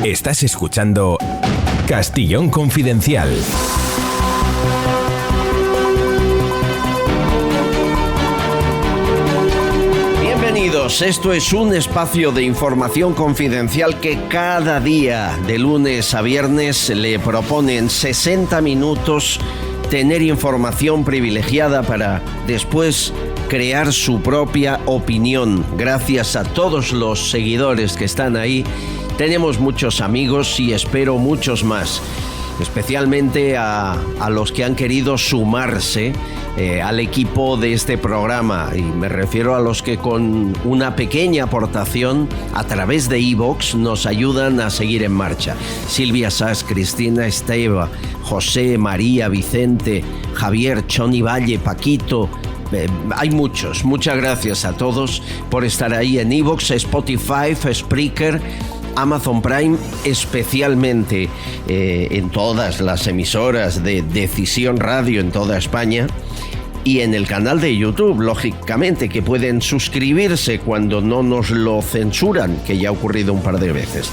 Estás escuchando Castellón Confidencial. Bienvenidos, esto es un espacio de información confidencial que cada día, de lunes a viernes, le proponen 60 minutos tener información privilegiada para después crear su propia opinión. Gracias a todos los seguidores que están ahí, tenemos muchos amigos y espero muchos más. Especialmente a los que han querido sumarse al equipo de este programa, y me refiero a los que con una pequeña aportación a través de iVoox nos ayudan a seguir en marcha. Silvia Sass, Cristina Esteva, José, María, Vicente, Javier, Choni Valle, Paquito. Hay muchos. Muchas gracias a todos por estar ahí en iVoox, Spotify, Spreaker, Amazon Prime, especialmente en todas las emisoras de Decisión Radio en toda España, y en el canal de YouTube, lógicamente, que pueden suscribirse cuando no nos lo censuran, que ya ha ocurrido un par de veces.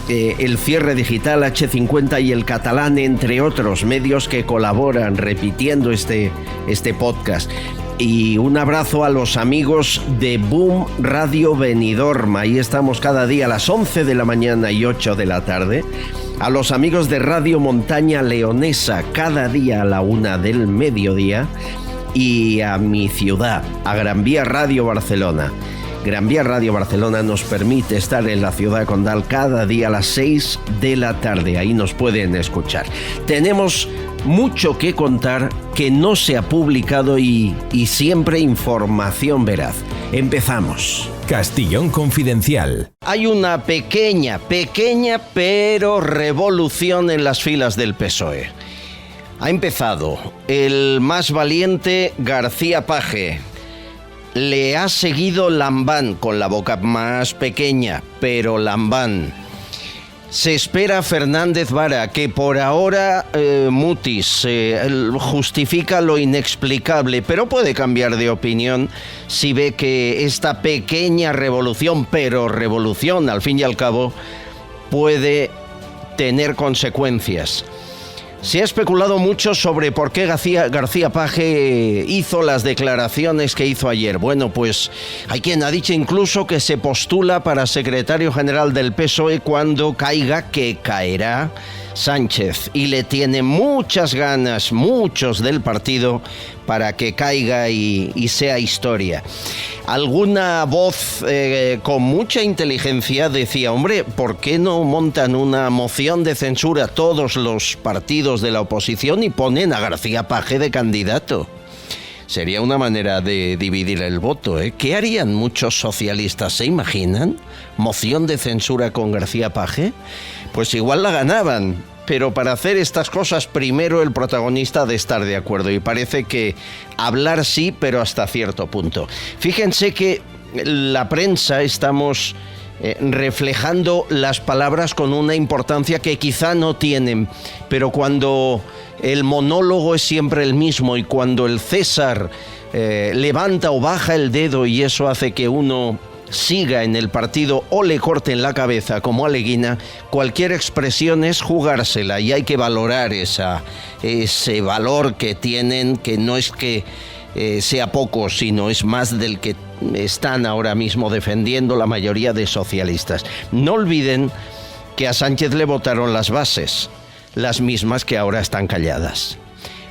El Cierre Digital, H50 y El Catalán, entre otros medios que colaboran repitiendo este podcast. Y un abrazo a los amigos de Boom Radio Benidorm. Ahí estamos cada día a las 11 de la mañana y 8 de la tarde. A los amigos de Radio Montaña Leonesa, cada día a la 1 del mediodía. Y a mi ciudad, a Gran Vía Radio Barcelona. Gran Vía Radio Barcelona nos permite estar en la ciudad condal cada día a las 6 de la tarde. Ahí nos pueden escuchar. Tenemos mucho que contar que no se ha publicado y siempre información veraz. Empezamos. Castellón Confidencial. Hay una pequeña pero revolución en las filas del PSOE. Ha empezado el más valiente García Paje. Le ha seguido Lambán, con la boca más pequeña, pero Lambán. Se espera Fernández Vara, que por ahora mutis, justifica lo inexplicable, pero puede cambiar de opinión si ve que esta pequeña revolución, pero revolución al fin y al cabo, puede tener consecuencias. Se ha especulado mucho sobre por qué García Paje hizo las declaraciones que hizo ayer. Bueno, pues hay quien ha dicho incluso que se postula para secretario general del PSOE cuando caiga, que caerá, Sánchez. Y le tiene muchas ganas, muchos del partido, para que caiga y sea historia. Alguna voz con mucha inteligencia decía, hombre, ¿por qué no montan una moción de censura todos los partidos de la oposición y ponen a García Paje de candidato? Sería una manera de dividir el voto, ¿eh? ¿Qué harían muchos socialistas? ¿Se imaginan? ¿Moción de censura con García Paje? Pues igual la ganaban. Pero para hacer estas cosas, primero el protagonista ha de estar de acuerdo. Y parece que hablar sí, pero hasta cierto punto. Fíjense que la prensa estamos reflejando las palabras con una importancia que quizá no tienen. Pero cuando el monólogo es siempre el mismo y cuando el César levanta o baja el dedo y eso hace que uno siga en el partido o le corten la cabeza como a Leguina, cualquier expresión es jugársela y hay que valorar ese valor que tienen, que no es que sea poco, sino es más del que están ahora mismo defendiendo la mayoría de socialistas. No olviden que a Sánchez le votaron las bases, las mismas que ahora están calladas.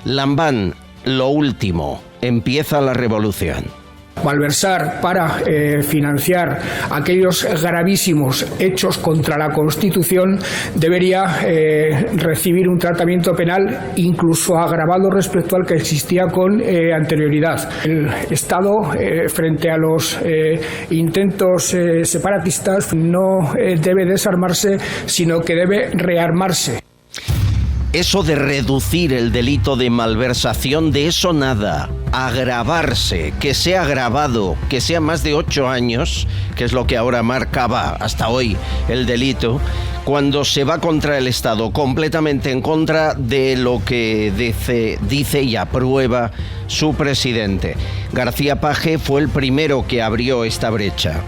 Lambán, lo último, empieza la revolución. Malversar para financiar aquellos gravísimos hechos contra la Constitución debería recibir un tratamiento penal incluso agravado respecto al que existía con anterioridad. El Estado, frente a los intentos separatistas, no debe desarmarse, sino que debe rearmarse. Eso de reducir el delito de malversación, de eso nada. Agravarse, que sea agravado, que sea más de 8 años, que es lo que ahora marcaba hasta hoy el delito, cuando se va contra el Estado, completamente en contra de lo que dice y aprueba su presidente. García Paje fue el primero que abrió esta brecha.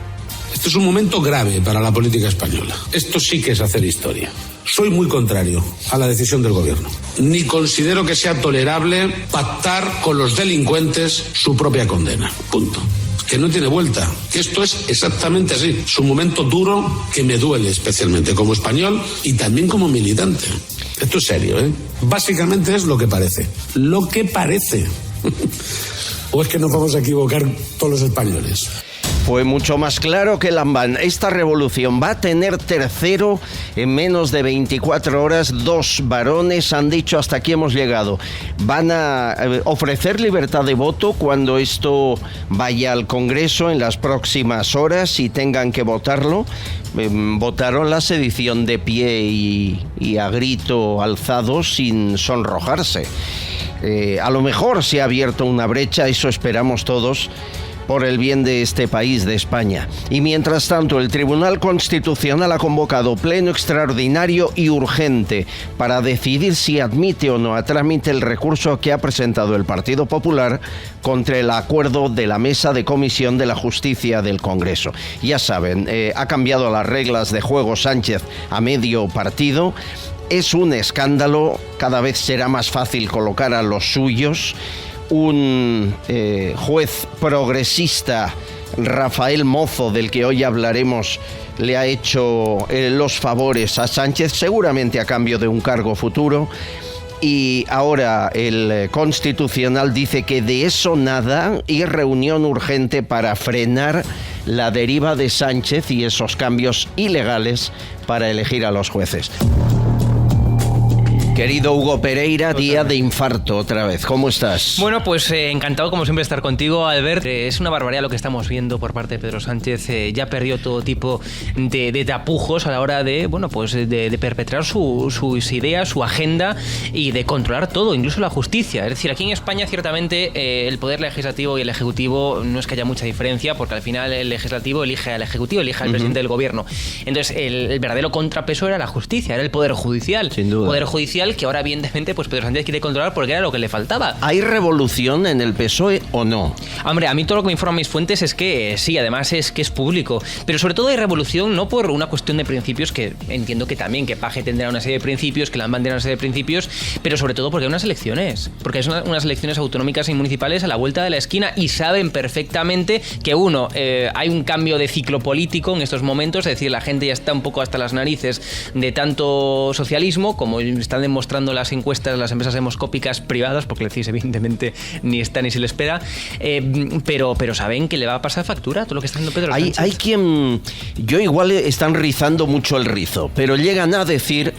Este es un momento grave para la política española. Esto sí que es hacer historia. Soy muy contrario a la decisión del gobierno. Ni considero que sea tolerable pactar con los delincuentes su propia condena. Punto. Que no tiene vuelta, que esto es exactamente así. Es un momento duro que me duele especialmente como español y también como militante. Esto es serio, ¿eh? Básicamente es lo que parece. Lo que parece. ¿O es que nos vamos a equivocar todos los españoles? Fue mucho más claro que Lambán. Esta revolución va a tener tercero en menos de 24 horas. 2 varones han dicho hasta aquí hemos llegado. Van a ofrecer libertad de voto cuando esto vaya al Congreso en las próximas horas y tengan que votarlo. Votaron la sedición de pie y a grito alzado sin sonrojarse. A lo mejor se ha abierto una brecha, eso esperamos todos, por el bien de este país, de España. Y mientras tanto, el Tribunal Constitucional ha convocado pleno extraordinario y urgente para decidir si admite o no a trámite el recurso que ha presentado el Partido Popular contra el acuerdo de la Mesa de Comisión de la Justicia del Congreso. Ya saben, ha cambiado las reglas de juego Sánchez a medio partido. Es un escándalo, cada vez será más fácil colocar a los suyos. Un juez progresista, Rafael Mozo, del que hoy hablaremos, le ha hecho los favores a Sánchez, seguramente a cambio de un cargo futuro. Y ahora el Constitucional dice que de eso nada y reunión urgente para frenar la deriva de Sánchez y esos cambios ilegales para elegir a los jueces. Querido Hugo Pereira, día de infarto otra vez. ¿Cómo estás? Bueno, pues encantado como siempre de estar contigo, Albert. Es una barbaridad lo que estamos viendo por parte de Pedro Sánchez. Ya perdió todo tipo de tapujos a la hora de, bueno, pues de perpetrar sus ideas, su agenda y de controlar todo, incluso la justicia. Es decir, aquí en España ciertamente el poder legislativo y el ejecutivo no es que haya mucha diferencia, porque al final el legislativo elige al ejecutivo, elige al presidente del gobierno. Entonces el verdadero contrapeso era la justicia, era el poder judicial. Sin duda. Poder judicial que ahora evidentemente pues Pedro Sánchez quiere controlar porque era lo que le faltaba. ¿Hay revolución en el PSOE o no? Hombre, a mí todo lo que me informan mis fuentes es que sí, además es que es público, pero sobre todo hay revolución no por una cuestión de principios, que entiendo que también que Paje tendrá una serie de principios, que Lambán tendrá una serie de principios, pero sobre todo porque hay unas elecciones, porque hay unas elecciones autonómicas y municipales a la vuelta de la esquina y saben perfectamente que hay un cambio de ciclo político en estos momentos, es decir, la gente ya está un poco hasta las narices de tanto socialismo, como están demostrando las encuestas, las empresas demoscópicas privadas, porque el CIS evidentemente ni está ni se le espera, pero saben que le va a pasar factura todo lo que está haciendo Pedro Sánchez. Hay quien, yo igual están rizando mucho el rizo, pero llegan a decir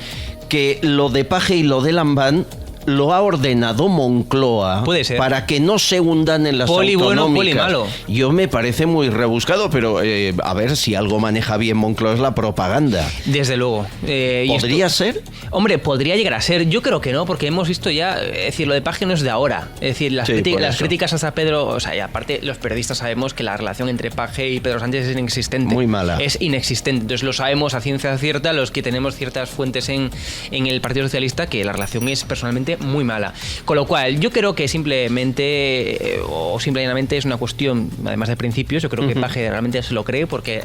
que lo de Paje y lo de Lambán lo ha ordenado Moncloa. Puede ser. Para que no se hundan en las autonómicas. Bueno, poli malo. Yo me parece muy rebuscado, pero a ver, si algo maneja bien Moncloa es la propaganda. Desde luego. ¿Podría ser? Hombre, podría llegar a ser. Yo creo que no, porque hemos visto ya, es decir, lo de Paje no es de ahora. Es decir, las críticas hasta Pedro, o sea, y aparte los periodistas sabemos que la relación entre Paje y Pedro Sánchez es inexistente. Muy mala. Es inexistente. Entonces lo sabemos a ciencia cierta los que tenemos ciertas fuentes en el Partido Socialista, que la relación es personalmente muy mala. Con lo cual, yo creo que simplemente es una cuestión, además de principios, yo creo que Paje realmente se lo cree, porque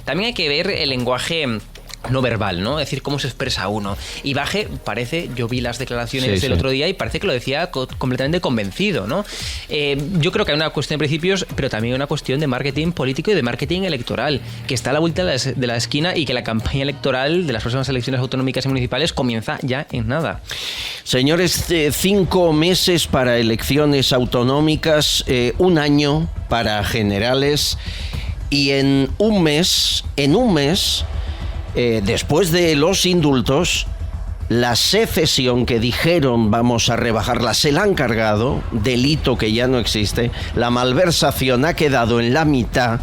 también hay que ver el lenguaje no verbal, ¿no? Es decir, cómo se expresa uno. Y Paje parece, yo vi las declaraciones el otro día y parece que lo decía completamente convencido, ¿no? Yo creo que hay una cuestión de principios, pero también una cuestión de marketing político y de marketing electoral, que está a la vuelta de la esquina y que la campaña electoral de las próximas elecciones autonómicas y municipales comienza ya en nada. Señores, 5 meses para elecciones autonómicas, 1 año para generales, y en un mes, después de los indultos, la secesión que dijeron vamos a rebajarla, se la han cargado, delito que ya no existe, la malversación ha quedado en la mitad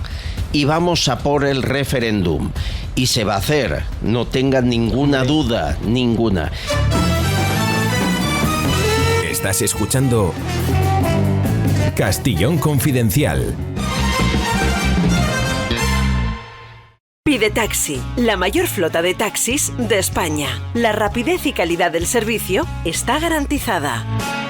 y vamos a por el referéndum. Y se va a hacer, no tengan ninguna duda, ninguna. Estás escuchando Castillón Confidencial. Pide Taxi, la mayor flota de taxis de España. La rapidez y calidad del servicio está garantizada.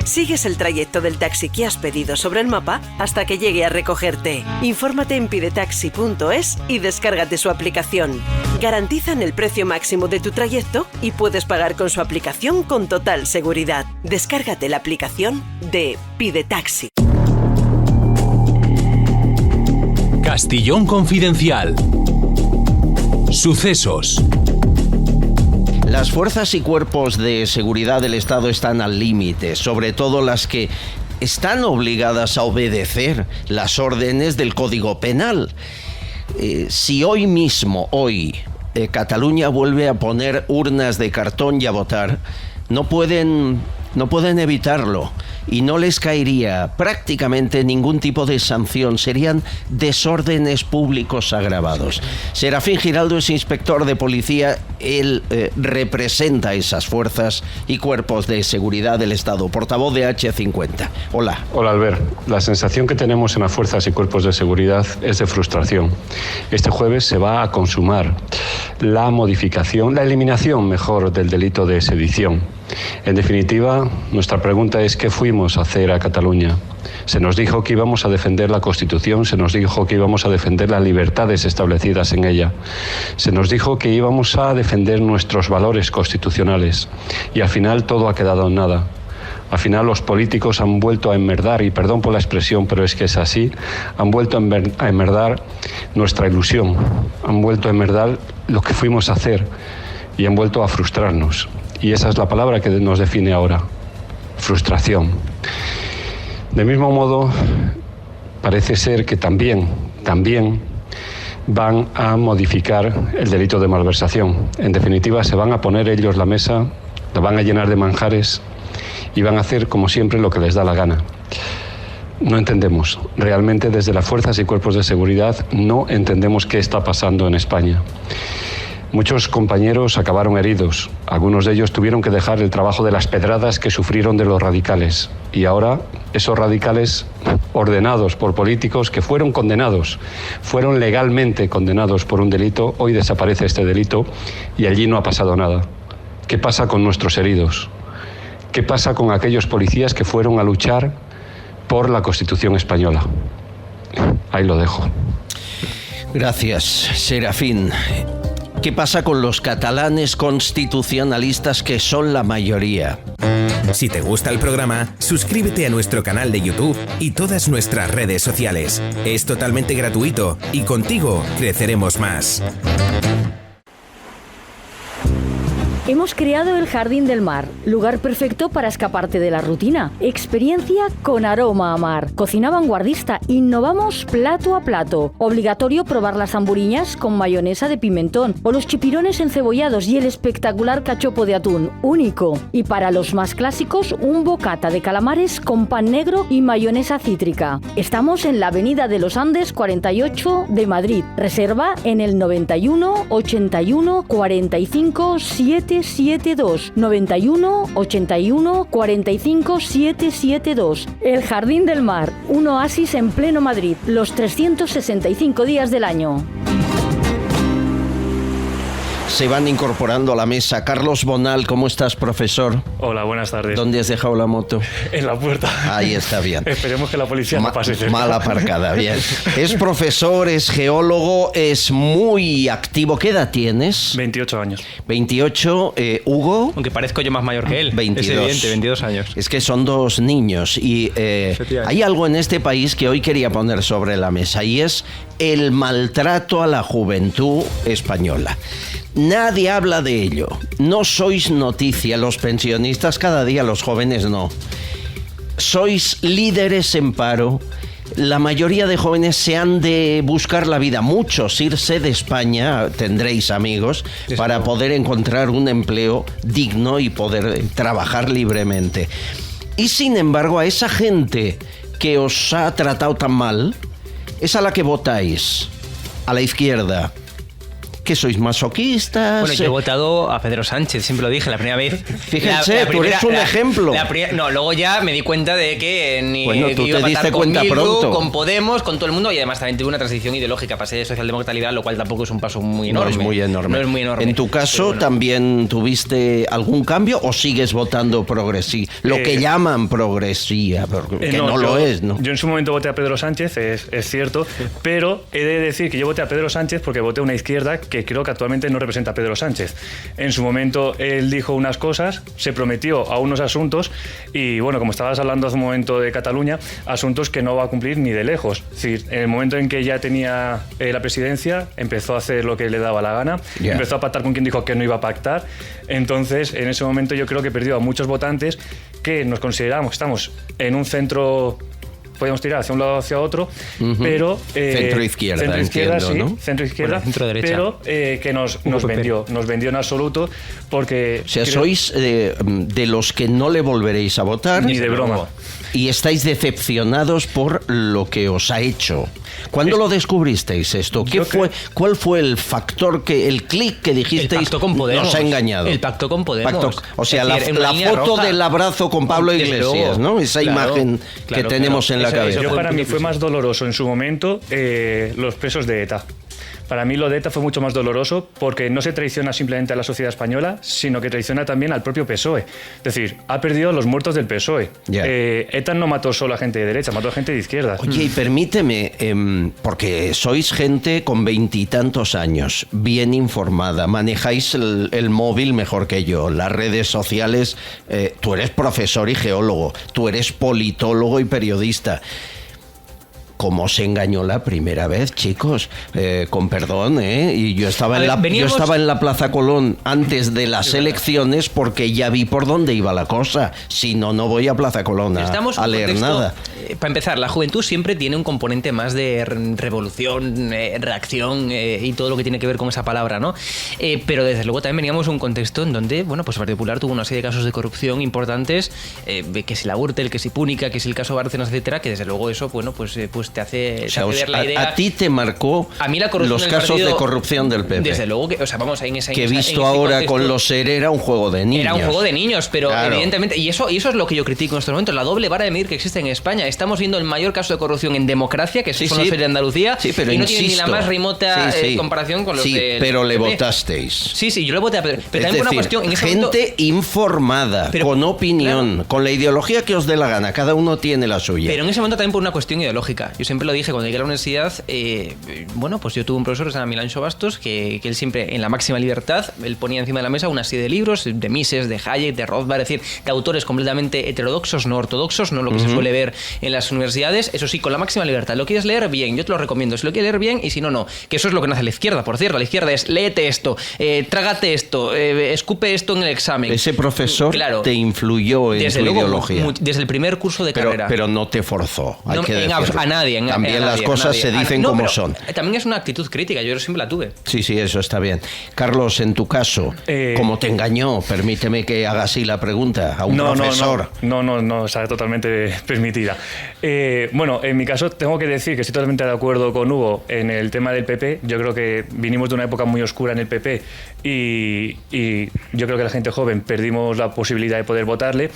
Sigues el trayecto del taxi que has pedido sobre el mapa hasta que llegue a recogerte. Infórmate en pidetaxi.es y descárgate su aplicación. Garantizan el precio máximo de tu trayecto y puedes pagar con su aplicación con total seguridad. Descárgate la aplicación de Pidetaxi. Castillón Confidencial. Sucesos. Las fuerzas y cuerpos de seguridad del Estado están al límite, sobre todo las que están obligadas a obedecer las órdenes del Código Penal. Si hoy mismo, Cataluña vuelve a poner urnas de cartón y a votar, no pueden evitarlo y no les caería prácticamente ningún tipo de sanción. Serían desórdenes públicos agravados. Serafín Giraldo es inspector de policía. Él representa esas fuerzas y cuerpos de seguridad del Estado, portavoz de H50. Hola. Hola, Albert. La sensación que tenemos en las fuerzas y cuerpos de seguridad es de frustración. Este jueves se va a consumar la eliminación del delito de sedición. En definitiva, nuestra pregunta es: ¿qué fuimos a hacer a Cataluña? Se nos dijo que íbamos a defender la Constitución, se nos dijo que íbamos a defender las libertades establecidas en ella, se nos dijo que íbamos a defender nuestros valores constitucionales y al final todo ha quedado en nada. Al final los políticos han vuelto a enmerdar, y perdón por la expresión, pero es que es así, han vuelto a enmerdar nuestra ilusión, han vuelto a enmerdar lo que fuimos a hacer y han vuelto a frustrarnos. Y esa es la palabra que nos define ahora: frustración. Del mismo modo, parece ser que también van a modificar el delito de malversación. En definitiva, se van a poner ellos la mesa, la van a llenar de manjares y van a hacer, como siempre, lo que les da la gana. No entendemos. Realmente, desde las fuerzas y cuerpos de seguridad, no entendemos qué está pasando en España. Muchos compañeros acabaron heridos. Algunos de ellos tuvieron que dejar el trabajo de las pedradas que sufrieron de los radicales. Y ahora, esos radicales, ordenados por políticos que fueron legalmente condenados por un delito, hoy desaparece este delito y allí no ha pasado nada. ¿Qué pasa con nuestros heridos? ¿Qué pasa con aquellos policías que fueron a luchar por la Constitución española? Ahí lo dejo. Gracias, Serafín. ¿Qué pasa con los catalanes constitucionalistas, que son la mayoría? Si te gusta el programa, suscríbete a nuestro canal de YouTube y todas nuestras redes sociales. Es totalmente gratuito y contigo creceremos más. Hemos creado el Jardín del Mar, lugar perfecto para escaparte de la rutina. Experiencia con aroma a mar. Cocina vanguardista, innovamos plato a plato. Obligatorio probar las hamburiñas con mayonesa de pimentón o los chipirones encebollados y el espectacular cachopo de atún, único. Y para los más clásicos, un bocata de calamares con pan negro y mayonesa cítrica. Estamos en la Avenida de los Andes 48 de Madrid. Reserva en el 91 81 45 772 91 81 45 772. El Jardín del Mar, un oasis en pleno Madrid, los 365 días del año. Se van incorporando a la mesa. Carlos Bonal, ¿cómo estás, profesor? Hola, buenas tardes. ¿Dónde has dejado la moto? En la puerta. Ahí está, bien. Esperemos que la policía no pase cerca. Mal aparcada, bien. Es profesor, es geólogo, es muy activo. ¿Qué edad tienes? 28 años. 28, Hugo. Aunque parezco yo más mayor que él. 22. Es evidente, 22 años. Es que son dos niños y hay algo en este país que hoy quería poner sobre la mesa, y es el maltrato a la juventud española. Nadie habla de ello. No sois noticia, los pensionistas cada día, los jóvenes no. Sois líderes en paro. La mayoría de jóvenes se han de buscar la vida. Muchos irse de España, tendréis amigos, para poder encontrar un empleo digno y poder trabajar libremente. Y sin embargo, a esa gente que os ha tratado tan mal, es a la que votáis, a la izquierda. ¿Que sois masoquistas? Bueno, yo he votado a Pedro Sánchez, siempre lo dije, la primera vez. Fíjense, tú eres un ejemplo. No, luego ya me di cuenta de que ni bueno, tú que iba te a diste pactar cuenta con Bildu, pronto. con Podemos, con todo el mundo, y además también tuve una transición ideológica, pasé de socialdemócrata a liberal, lo cual tampoco es un paso muy enorme. No es muy enorme. No es muy enorme. En tu caso, bueno. ¿también tuviste algún cambio o sigues votando progresista? Lo que llaman progresía, que no lo es, ¿no? Yo en su momento voté a Pedro Sánchez, es cierto, pero he de decir que yo voté a Pedro Sánchez porque voté a una izquierda que creo que actualmente no representa a Pedro Sánchez. En su momento él dijo unas cosas, se prometió a unos asuntos y bueno, como estabas hablando hace un momento de Cataluña, asuntos que no va a cumplir ni de lejos. Es decir, en el momento en que ya tenía la presidencia, empezó a hacer lo que le daba la gana, empezó a pactar con quien dijo que no iba a pactar. Entonces, en ese momento yo creo que perdió a muchos votantes que nos consideramos que estamos en un centro, podemos tirar hacia un lado o hacia otro, pero... centro-izquierda, centro-izquierda, entiendo, sí, ¿no? centro-izquierda, bueno, centro-derecha. pero que nos vendió en absoluto, porque... O sea, sois de los que no le volveréis a votar. Ni de broma. Y estáis decepcionados por lo que os ha hecho. ¿Cuándo lo descubristeis esto? ¿Cuál fue el factor, el clic que dijisteis? El pacto con Podemos. Nos ha engañado. El pacto con Podemos. O sea, es decir, la foto del abrazo con Pablo Iglesias, ¿no? Esa imagen que tenemos en la cabeza. Yo, para mí fue más doloroso en su momento los presos de ETA. Para mí lo de ETA fue mucho más doloroso porque no se traiciona simplemente a la sociedad española, sino que traiciona también al propio PSOE. Es decir, ha perdido a los muertos del PSOE. ETA no mató solo a gente de derecha, mató a gente de izquierda. Oye, y permíteme, porque sois gente con 20 y tantos años, bien informada, manejáis el móvil mejor que yo, las redes sociales, tú eres profesor y geólogo, tú eres politólogo y periodista. ¿Cómo se engañó la primera vez, chicos? Con perdón, ¿eh? Y yo estaba en la Plaza Colón antes de las elecciones porque ya vi por dónde iba la cosa. Si no, no voy a Plaza Colón a leer nada. Para empezar, la juventud siempre tiene un componente más de revolución, reacción y todo lo que tiene que ver con esa palabra, ¿no? Pero desde luego también veníamos de un contexto en donde, bueno, pues el Partido Popular tuvo una serie de casos de corrupción importantes, que si la Gürtel, que si Púnica, que si el caso Bárcenas, etcétera, que desde luego eso, bueno, pues te hace ver la idea. A ti te marcó los casos de corrupción del PP. Desde luego que, o sea, vamos, en esa... Que visto ahora con los SER era un juego de niños. Era un juego de niños, pero claro, evidentemente, y eso es lo que yo critico en estos momentos, la doble vara de medir que existe en España. Estamos viendo el mayor caso de corrupción en democracia, que son los SER de Andalucía, pero y no tiene ni la más remota comparación con los de... pero le votasteis. Sí, yo le voté a Pedro. Pero también por una cuestión... En ese gente informada, con opinión, con la ideología que os dé la gana, cada uno tiene la suya. Pero en ese momento también por una cuestión ideológica. Yo siempre lo dije cuando llegué a la universidad, bueno, pues yo tuve un profesor que se llama Milancho Bastos, que él siempre, en la máxima libertad, él ponía encima de la mesa una serie de libros, de Mises, de Hayek, de Rothbard, es decir, de autores completamente heterodoxos, no ortodoxos, no lo que se suele ver en las universidades, eso sí, con la máxima libertad. ¿Lo quieres leer? Bien, yo te lo recomiendo. Si lo quieres leer, bien, y si no, no. Que eso es lo que nace la izquierda, por cierto. La izquierda es, léete esto, trágate esto, escupe esto en el examen. Ese profesor te influyó en tu ideología. Desde el primer curso de carrera. Pero no te forzó, hay que decirlo. A nadie. También las cosas se dicen como son. También es una actitud crítica, yo siempre la tuve. Sí, eso está bien. Carlos, en tu caso, ¿cómo te engañó? Permíteme que haga así la pregunta a un profesor. No, está totalmente permitida. Bueno, en mi caso tengo que decir que estoy totalmente de acuerdo con Hugo en el tema del PP. Yo creo que vinimos de una época muy oscura en el PP y yo creo que la gente joven perdimos la posibilidad de poder votarle,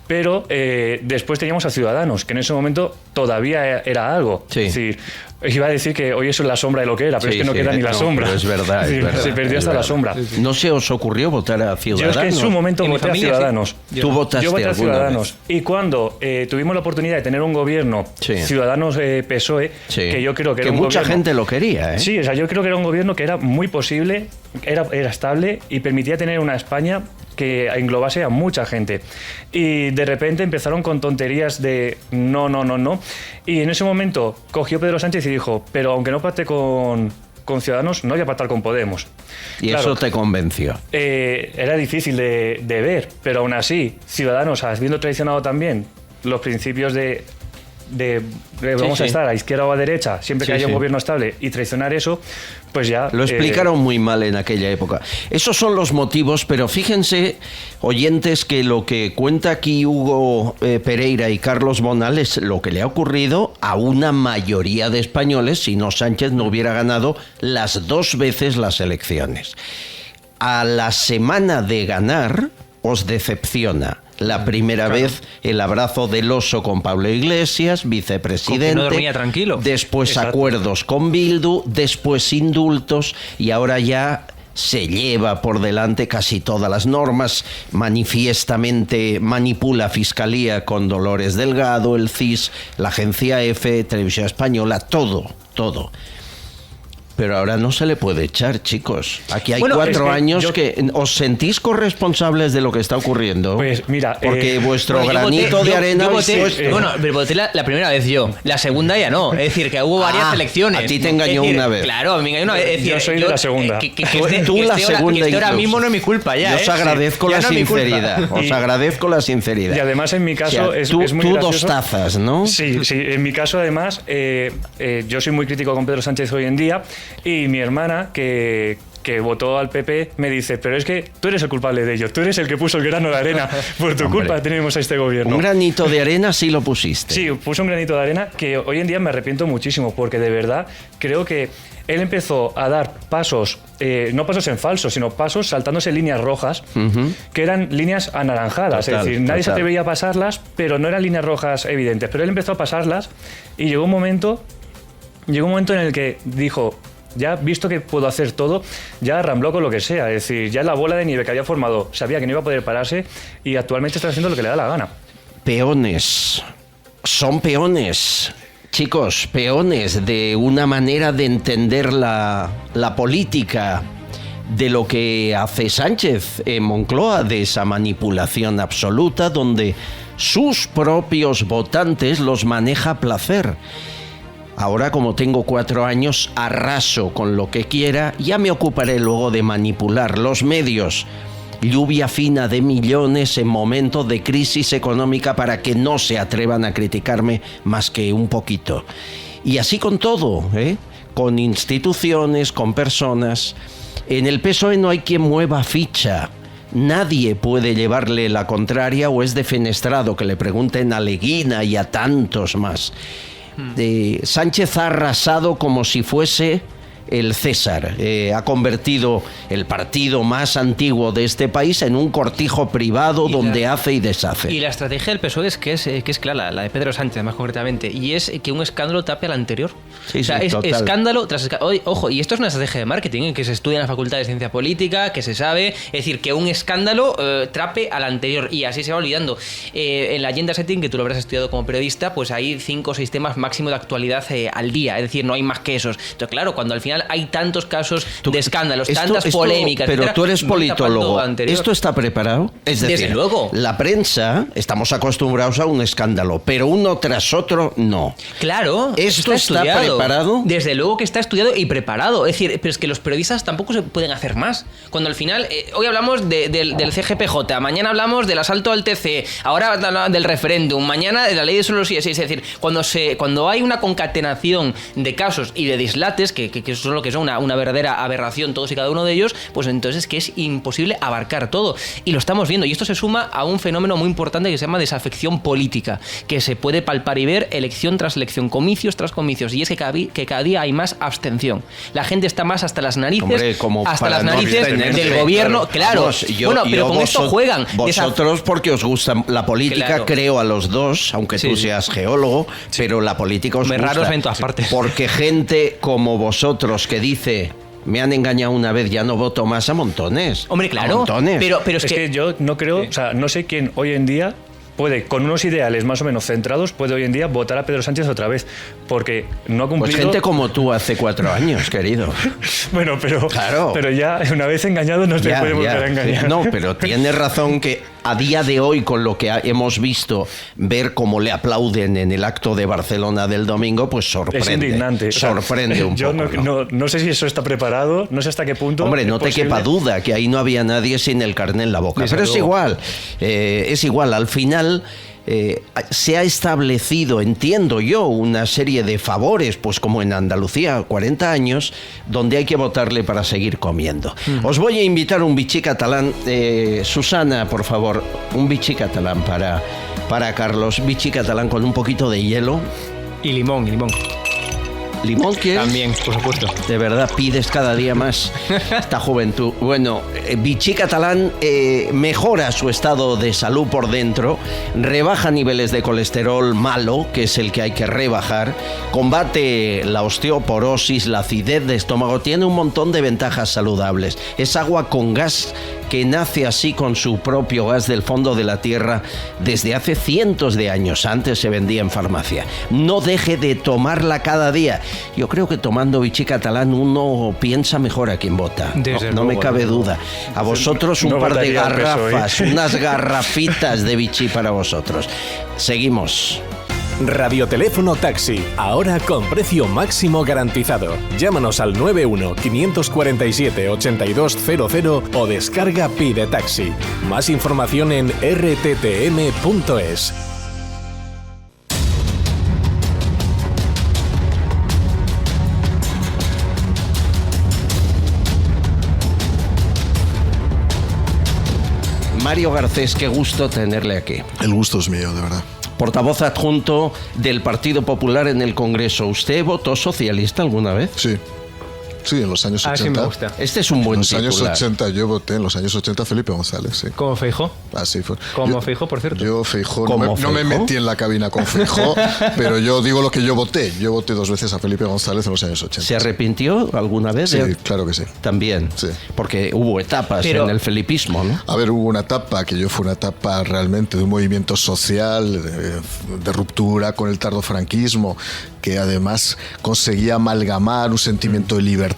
pero después teníamos a Ciudadanos, que en ese momento todavía era algo. Sí. Es decir, iba a decir que hoy eso es la sombra de lo que era, pero es que no queda ni la sombra. Es verdad, se perdió hasta la sombra. ¿No se os ocurrió votar a Ciudadanos? Yo es que en su momento voté a Ciudadanos. ¿Tú votaste Yo voté a Ciudadanos. Vez? Y cuando tuvimos la oportunidad de tener un gobierno Ciudadanos-PSOE, que yo creo que era un mucha gobierno, gente lo quería, ¿eh? Sí, o sea, yo creo que era un gobierno que era muy posible, era estable y permitía tener una España que englobase a mucha gente. Y de repente empezaron con tonterías de no. Y en ese momento cogió Pedro Sánchez y dijo, pero aunque no pacte con Ciudadanos, no voy a pactar con Podemos. Y claro, eso te convenció. Era difícil de ver, pero aún así, Ciudadanos, habiendo traicionado también los principios de vamos a estar a izquierda o a derecha siempre que haya un gobierno estable y traicionar eso, pues ya... Lo explicaron muy mal en aquella época. Esos son los motivos, pero fíjense, oyentes, que lo que cuenta aquí Hugo Pereira y Carlos Bonal es lo que le ha ocurrido a una mayoría de españoles si no Sánchez no hubiera ganado las 2 veces las elecciones. A la semana de ganar, os decepciona. La primera vez el abrazo del oso con Pablo Iglesias, vicepresidente. Con que no dormía tranquilo. Después Exacto. acuerdos con Bildu, después indultos y ahora ya se lleva por delante casi todas las normas. Manifiestamente manipula Fiscalía con Dolores Delgado, el CIS, la Agencia F, Televisión Española, todo. Pero ahora no se le puede echar, chicos. Aquí hay 4 años que... ¿Os sentís corresponsables de lo que está ocurriendo? Pues mira... Porque vuestro granito de arena... Pero voté la primera vez yo. La segunda ya no. Es decir, que hubo varias elecciones. A ti te engañó una vez. Claro, a mí me engañó una vez. Es decir, yo soy de la segunda. Tú la segunda que ahora incluso. mismo no es mi culpa ya. Yo os agradezco la sinceridad. Os agradezco la sinceridad. Y además en mi caso es muy tú gracioso. 2 tazas, ¿no? Sí, en mi caso además yo soy muy crítico con Pedro Sánchez hoy en día y mi hermana que votó al PP me dice, pero es que tú eres el culpable de ello, tú eres el que puso el grano de arena, por tu culpa tenemos a este gobierno. Un granito de arena sí lo pusiste. Sí, puso un granito de arena que hoy en día me arrepiento muchísimo porque de verdad creo que él empezó a dar pasos, no pasos en falso, sino pasos saltándose líneas rojas, que eran líneas anaranjadas. Es decir, nadie se atrevía a pasarlas, pero no eran líneas rojas evidentes. Pero él empezó a pasarlas y llegó un momento en el que dijo... Ya visto que puedo hacer todo, ya arrambló con lo que sea. Es decir, ya la bola de nieve que había formado sabía que no iba a poder pararse y actualmente está haciendo lo que le da la gana. Peones. Son peones. Chicos, peones de una manera de entender la política, de lo que hace Sánchez en Moncloa, de esa manipulación absoluta donde sus propios votantes los maneja a placer. Ahora, como tengo 4 años, arraso con lo que quiera, ya me ocuparé luego de manipular los medios. Lluvia fina de millones en momentos de crisis económica para que no se atrevan a criticarme más que un poquito. Y así con todo, con instituciones, con personas. En el PSOE no hay quien mueva ficha. Nadie puede llevarle la contraria o es defenestrado, que le pregunten a Leguina y a tantos más. Sánchez ha arrasado como si fuese el César. Ha convertido el partido más antiguo de este país en un cortijo privado donde hace y deshace. Y la estrategia del PSOE es que es clara, la de Pedro Sánchez más concretamente, y es que un escándalo tape al anterior. Sí, o sea, sí, es total. escándalo tras escándalo. Ojo, y esto es una estrategia de marketing que se estudia en la Facultad de Ciencia Política, que se sabe, es decir, que un escándalo trape al anterior y así se va olvidando. En la agenda setting, que tú lo habrás estudiado como periodista, pues hay 5 o 6 temas máximo de actualidad al día, es decir, no hay más que esos. Entonces, claro, cuando al final hay tantos casos de escándalos, tantas polémicas, pero etcétera, tú eres politólogo. anterior. ¿Esto está preparado? Es decir, Desde luego. La prensa, estamos acostumbrados a un escándalo, pero uno tras otro no. Claro. ¿Esto está preparado? Desde luego que está estudiado y preparado. Es decir, pero es que los periodistas tampoco se pueden hacer más. Cuando al final, hoy hablamos del CGPJ, mañana hablamos del asalto al TC, ahora del referéndum, mañana de la ley de solo sí es. Es decir, cuando hay una concatenación de casos y de dislates, que son lo que son una verdadera aberración todos y cada uno de ellos, pues entonces que es imposible abarcar todo. Y lo estamos viendo. Y esto se suma a un fenómeno muy importante que se llama desafección política, que se puede palpar y ver elección tras elección, comicios tras comicios. Y es que cada día hay más abstención. La gente está más hasta las narices, Hombre, como hasta las para no narices abstenerse, del gobierno. Claro. Vamos, Bueno, pero con esto juegan. Vosotros porque os gusta la política, Claro. creo a los dos, aunque tú seas geólogo, pero la política os Me gusta. raros en todas partes. Porque gente como vosotros que dice... Me han engañado una vez, ya no voto más, a montones. Hombre, claro. A montones. Pero Es que yo no creo, o sea, no sé quién hoy en día puede, con unos ideales más o menos centrados, puede hoy en día votar a Pedro Sánchez otra vez, porque no ha cumplido... Pues gente como tú hace 4 años, querido. Bueno, pero, Claro. pero ya una vez engañado no se puede volver a engañar. No, pero tienes razón que a día de hoy, con lo que hemos visto, ver cómo le aplauden en el acto de Barcelona del domingo, pues sorprende. Es indignante. O sea, Sorprende un yo poco. no sé si eso está preparado, no sé hasta qué punto... Hombre, es no te posible. quepa duda que ahí no había nadie sin el carné en la boca. Desde Pero luego. es igual, al final se ha establecido, entiendo yo, una serie de favores, pues como en Andalucía, 40 años, donde hay que votarle para seguir comiendo. Os voy a invitar un bichí catalán. Susana, por favor, un bichí catalán para Carlos. Bichí catalán con un poquito de hielo. Y limón. ¿Limón quieres? También, por supuesto. De verdad, pides cada día más esta juventud. Bueno, bichí catalán mejora su estado de salud por dentro, rebaja niveles de colesterol malo, que es el que hay que rebajar, combate la osteoporosis, la acidez de estómago, tiene un montón de ventajas saludables. Es agua con gas que nace así con su propio gas del fondo de la tierra desde hace cientos de años. Antes se vendía en farmacia. No deje de tomarla cada día. Yo creo que tomando bichí catalán uno piensa mejor a quien vota. No me cabe duda. A vosotros un par de garrafas, unas garrafitas de bichí para vosotros. Seguimos. Radioteléfono Taxi, ahora con precio máximo garantizado. Llámanos al 91-547-8200 o descarga Pide Taxi. Más información en rttm.es. Mario Garcés, qué gusto tenerle aquí. El gusto es mío, de verdad. Portavoz adjunto del Partido Popular en el Congreso. ¿Usted votó socialista alguna vez? Sí. Sí, en los años 80. Sí me gusta. Este es un buen titular. En los titular. años 80 yo voté, en los años 80 Felipe González, sí. ¿Cómo Feijóo? Así fue. ¿Cómo Feijóo, por cierto? Yo Feijóo, no me metí en la cabina con Feijóo, pero yo digo lo que yo voté. Yo voté 2 veces a Felipe González en los años 80. ¿Se arrepintió alguna vez? Sí, claro que sí. También. Sí. Porque hubo etapas en el felipismo, ¿no? A ver, hubo una etapa que fue una etapa realmente de un movimiento social, de ruptura con el tardofranquismo, que además conseguía amalgamar un sentimiento de libertad,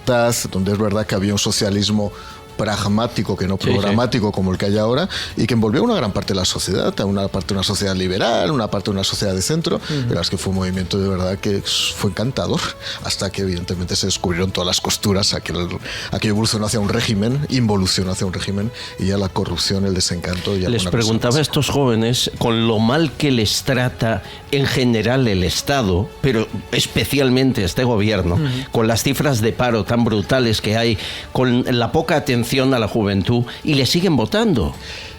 donde es verdad que había un socialismo pragmático que no programático como el que hay ahora, y que envolvió a una gran parte de la sociedad, a una parte de una sociedad liberal, una parte de una sociedad de centro, pero es que fue un movimiento de verdad que fue encantador, hasta que evidentemente se descubrieron todas las costuras, aquello evolucionó hacia un régimen, involucionó hacia un régimen, y ya la corrupción, el desencanto... Y les preguntaba a estos jóvenes, con lo mal que les trata en general el Estado, pero especialmente este gobierno, con las cifras de paro tan brutales que hay, con la poca atención a la juventud, y le siguen votando.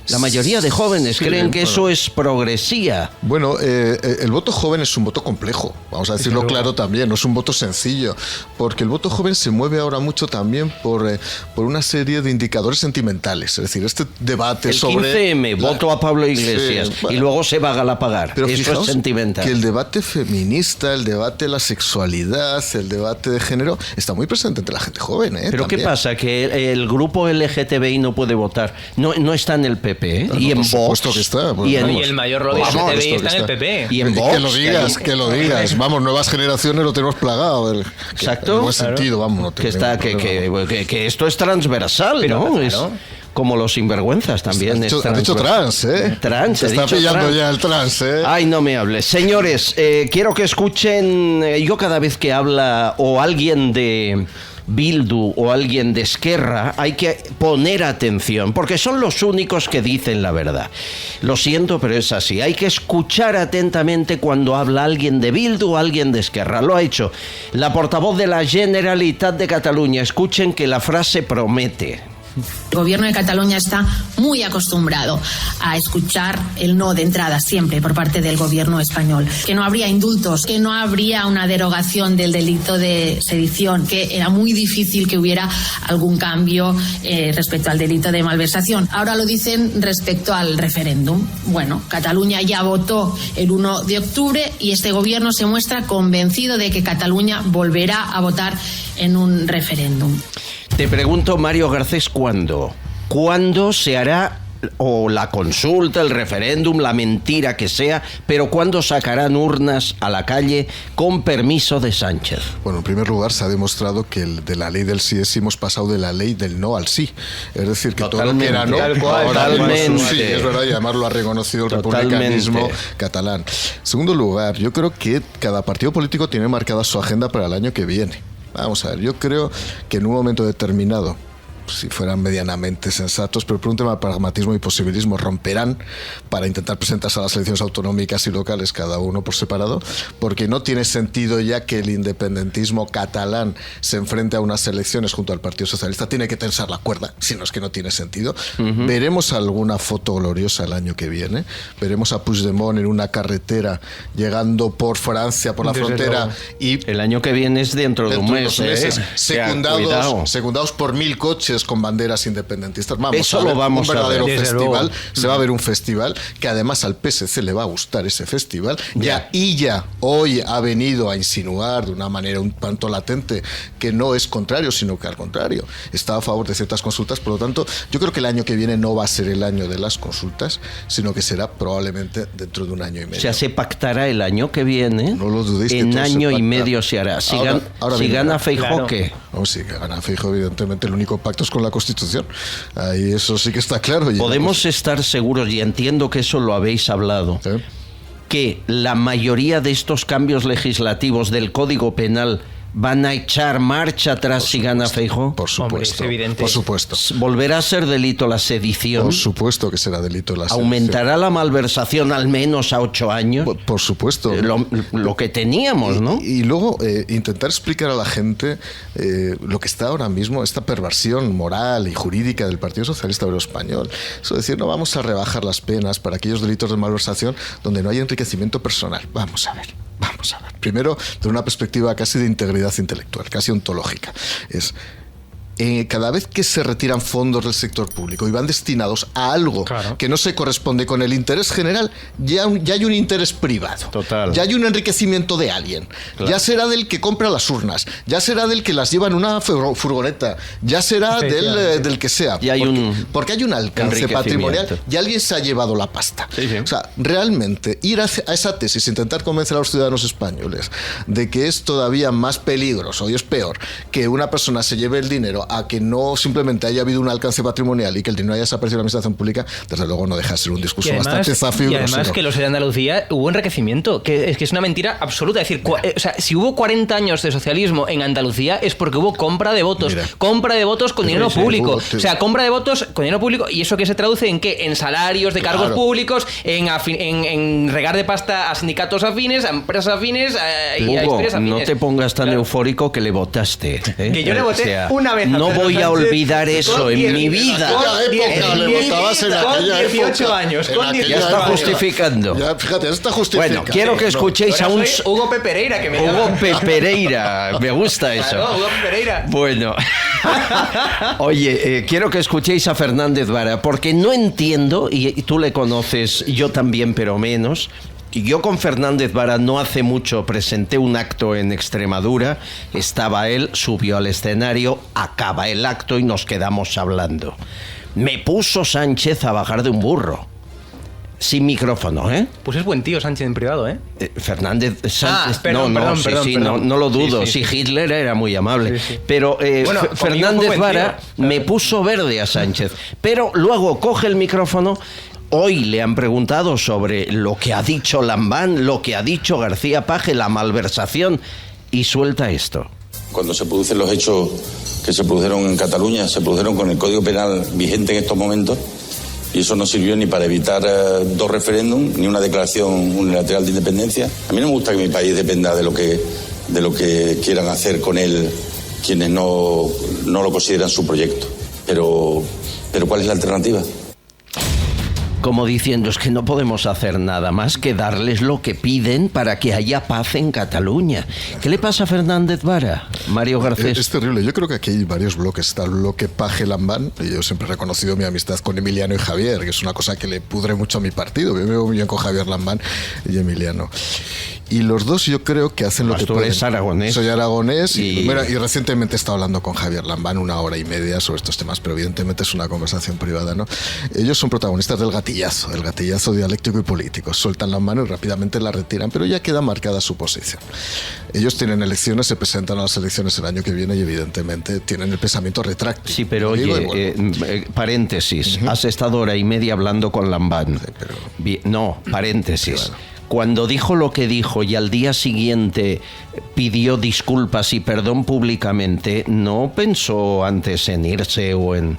La mayoría de jóvenes creen que eso es progresía. Bueno, el voto joven es un voto complejo, vamos a decirlo claro también, no es un voto sencillo, porque el voto joven se mueve ahora mucho también por una serie de indicadores sentimentales, es decir, este debate sobre... El 15M, voto a Pablo Iglesias, sí, bueno, y luego se va a Galapagar. Pero eso es sentimental. Que el debate feminista, el debate de la sexualidad, el debate de género, está muy presente entre la gente joven. ¿Pero también? ¿Qué pasa? ¿Que el grupo LGTBI no puede votar? ¿No está en el PP? Y en Vox, que está, y el mayor lobby LGTBI está en el PP. Y en Vox, que lo digas. Vamos, nuevas generaciones lo tenemos plagado. Exacto. En buen sentido, vamos. Que esto es transversal, pero ¿no? Claro. Es como los sinvergüenzas también. Has dicho trans, ¿eh? Trans, te está pillando ya el trans, ¿eh? Ay, no me hables. Señores, quiero que escuchen, yo cada vez que habla o alguien de Bildu o alguien de Esquerra, hay que poner atención, porque son los únicos que dicen la verdad. Lo siento, pero es así. Hay que escuchar atentamente cuando habla alguien de Bildu o alguien de Esquerra. Lo ha hecho la portavoz de la Generalitat de Cataluña. Escuchen que la frase promete. El gobierno de Cataluña está muy acostumbrado a escuchar el no de entrada siempre por parte del gobierno español. Que no habría indultos, que no habría una derogación del delito de sedición, que era muy difícil que hubiera algún cambio respecto al delito de malversación. Ahora lo dicen respecto al referéndum. Bueno, Cataluña ya votó el 1 de octubre y este gobierno se muestra convencido de que Cataluña volverá a votar en un referéndum. Te pregunto, Mario Garcés, ¿cuándo? ¿Cuándo se hará o la consulta, el referéndum, la mentira que sea, pero cuándo sacarán urnas a la calle con permiso de Sánchez? Bueno, en primer lugar se ha demostrado que de la ley del sí es sí hemos pasado de la ley del no al sí. Es decir, que todo lo que era no, ahora es un sí. Es verdad, y además lo ha reconocido el republicanismo catalán. En segundo lugar, yo creo que cada partido político tiene marcada su agenda para el año que viene. Vamos a ver, yo creo que en un momento determinado si fueran medianamente sensatos, pero por un tema de pragmatismo y posibilismo romperán para intentar presentarse a las elecciones autonómicas y locales cada uno por separado, porque no tiene sentido ya que el independentismo catalán se enfrente a unas elecciones junto al Partido Socialista. Tiene que tensar la cuerda, si no es que no tiene sentido. Veremos alguna foto gloriosa el año que viene, veremos a Puigdemont en una carretera llegando por Francia, por la frontera, y el año que viene es dentro de un mes, secundados por 1000 coches con banderas independentistas. Vamos a ver un verdadero festival. Se va a ver un festival que además al PSC le va a gustar ese festival. Ya hoy ha venido a insinuar de una manera un tanto latente que no es contrario, sino que al contrario está a favor de ciertas consultas. Por lo tanto, yo creo que el año que viene no va a ser el año de las consultas, sino que será probablemente dentro de un año y medio. O sea, se pactará el año que viene. No lo dudéis. En año y medio se hará. Si gana Feijóo, ¿qué? No, si gana Feijóo, evidentemente el único pacto es con la Constitución. Ahí eso sí que está claro. Podemos estar seguros, y entiendo que eso lo habéis hablado, que la mayoría de estos cambios legislativos del Código Penal van a echar marcha atrás si gana Feijóo. Por supuesto. Hombre, es evidente. Por supuesto. ¿Volverá a ser delito la sedición? Por supuesto que será delito la sedición. ¿Aumentará la malversación al menos a 8 años? Por supuesto. Lo que teníamos, ¿no? Y luego intentar explicar a la gente lo que está ahora mismo, esta perversión moral y jurídica del Partido Socialista Obrero Español. Eso es decir, no vamos a rebajar las penas para aquellos delitos de malversación donde no hay enriquecimiento personal. Vamos a ver. Primero, desde una perspectiva casi de integridad intelectual, casi ontológica. Cada vez que se retiran fondos del sector público y van destinados a algo que no se corresponde con el interés general, ya hay un interés privado. Total. Ya hay un enriquecimiento de alguien. Ya será del que compra las urnas, ya será del que las lleva en una furgoneta, ya será del que sea. Porque hay un alcance patrimonial y alguien se ha llevado la pasta. O sea, realmente ir a esa tesis, intentar convencer a los ciudadanos españoles de que es todavía más peligroso y es peor que una persona se lleve el dinero a que no simplemente haya habido un alcance patrimonial y que el dinero haya desaparecido de la administración pública, desde luego no deja de ser un discurso bastante zafio. Y además que los de Andalucía hubo enriquecimiento, que es una mentira absoluta. Es decir, si hubo 40 años de socialismo en Andalucía es porque hubo compra de votos. Compra de votos con dinero público. O sea, compra de votos con dinero público. ¿Y eso qué se traduce en qué? En salarios de cargos públicos, en regar de pasta a sindicatos afines, a empresas afines, y a historias afines. No te pongas tan eufórico que le votaste. Que yo le voté una vez. No voy a olvidar eso en mi vida. Con 18 años. Ya está justificando. Ya, fíjate, ya está justificando. Bueno, quiero que escuchéis a un... Hugo Pereira, que me Hugo Pereira, me gusta eso. Claro, Hugo Pereira. Bueno. Oye, quiero que escuchéis a Fernández Vara, porque no entiendo, y tú le conoces, yo también, pero menos. Yo con Fernández Vara no hace mucho presenté un acto en Extremadura, estaba él, subió al escenario, acaba el acto y nos quedamos hablando. Me puso Sánchez a bajar de un burro. Sin micrófono, ¿eh? Pues es buen tío Sánchez en privado, ¿eh? Fernández Sánchez... Perdón, no lo dudo. Sí, Hitler era muy amable. Sí. Pero Fernández Vara me puso verde a Sánchez. Pero luego coge el micrófono... Hoy le han preguntado sobre lo que ha dicho Lambán, lo que ha dicho García Paje, la malversación, y suelta esto. Cuando se producen los hechos que se produjeron en Cataluña, se produjeron con el Código Penal vigente en estos momentos, y eso no sirvió ni para evitar 2 referéndums, ni una declaración unilateral de independencia. A mí no me gusta que mi país dependa de lo que quieran hacer con él quienes no lo consideran su proyecto. Pero ¿cuál es la alternativa? Como diciendo, es que no podemos hacer nada más que darles lo que piden para que haya paz en Cataluña. ¿Qué le pasa a Fernández Vara, Mario Garcés? Es terrible. Yo creo que aquí hay varios bloques. Está el bloque Paje-Lambán. Yo siempre he reconocido mi amistad con Emiliano y Javier, que es una cosa que le pudre mucho a mi partido. Yo me veo muy bien con Javier Lambán y Emiliano. Y los dos yo creo que hacen lo que pueden. Eres aragonés. Soy aragonés y recientemente he estado hablando con Javier Lambán 1 hora y media sobre estos temas, pero evidentemente es una conversación privada, ¿no? Ellos son protagonistas del gatillazo dialéctico y político. Sueltan la mano y rápidamente la retiran, pero ya queda marcada su posición. Ellos tienen elecciones, se presentan a las elecciones el año que viene y evidentemente tienen el pensamiento retráctil. Sí, pero oye, paréntesis, has estado 1 hora y media hablando con Lambán. Sí, pero... No, paréntesis. Sí, bueno. cuando dijo lo que dijo y al día siguiente pidió disculpas y perdón públicamente, no pensó antes en irse o en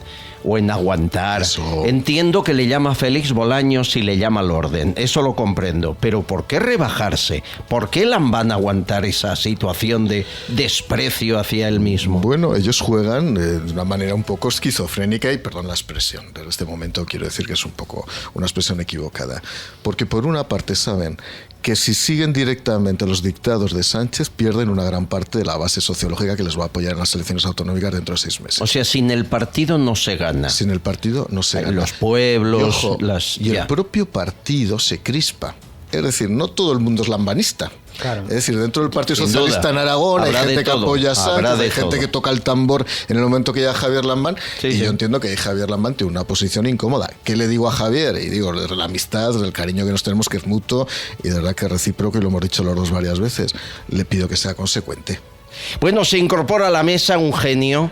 aguantar. Eso. Entiendo que le llama Félix Bolaños y le llama al orden, eso lo comprendo, pero ¿por qué rebajarse? ¿Por qué van a aguantar esa situación de desprecio hacia él mismo? Bueno, ellos juegan de una manera un poco esquizofrénica y perdón la expresión, pero en este momento quiero decir que es un poco una expresión equivocada, porque por una parte saben que si siguen directamente los dictados de Sánchez pierden una gran parte de la base sociológica que les va a apoyar en las elecciones autonómicas dentro de 6 meses. O sea, sin el partido no se gana. Sin el partido no se gana. Los pueblos, y el propio partido se crispa. Es decir, no todo el mundo es lambanista. Claro. Es decir, dentro del Partido Socialista en Aragón hay gente que apoya a Sánchez, hay gente que toca el tambor en el momento que llega Javier Lambán, y yo entiendo que Javier Lambán tiene una posición incómoda. ¿Qué le digo a Javier? Y digo, la amistad, el cariño que nos tenemos, que es mutuo, y de verdad que es recíproco, y lo hemos dicho los dos varias veces. Le pido que sea consecuente. Bueno, se incorpora a la mesa un genio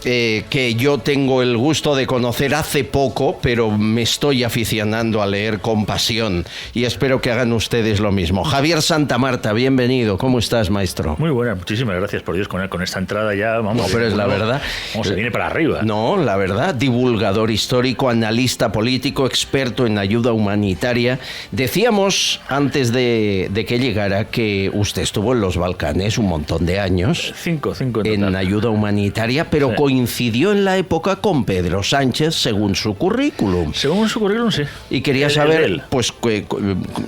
que yo tengo el gusto de conocer hace poco, pero me estoy aficionando a leer con pasión y espero que hagan ustedes lo mismo. Javier Santamarta, bienvenido. ¿Cómo estás, maestro? Muy buena, muchísimas gracias, por Dios, con esta entrada ya vamos. No, pero es la verdad. Vamos, se viene para arriba. No, la verdad, divulgador histórico, analista político, experto en ayuda humanitaria. Decíamos antes de que llegara que usted estuvo en los Balcanes un montón de años. Cinco en ayuda humanitaria, pero sí. Coincidió en la época con Pedro Sánchez, según su currículum. Según su currículum, sí. Y quería saber, pues,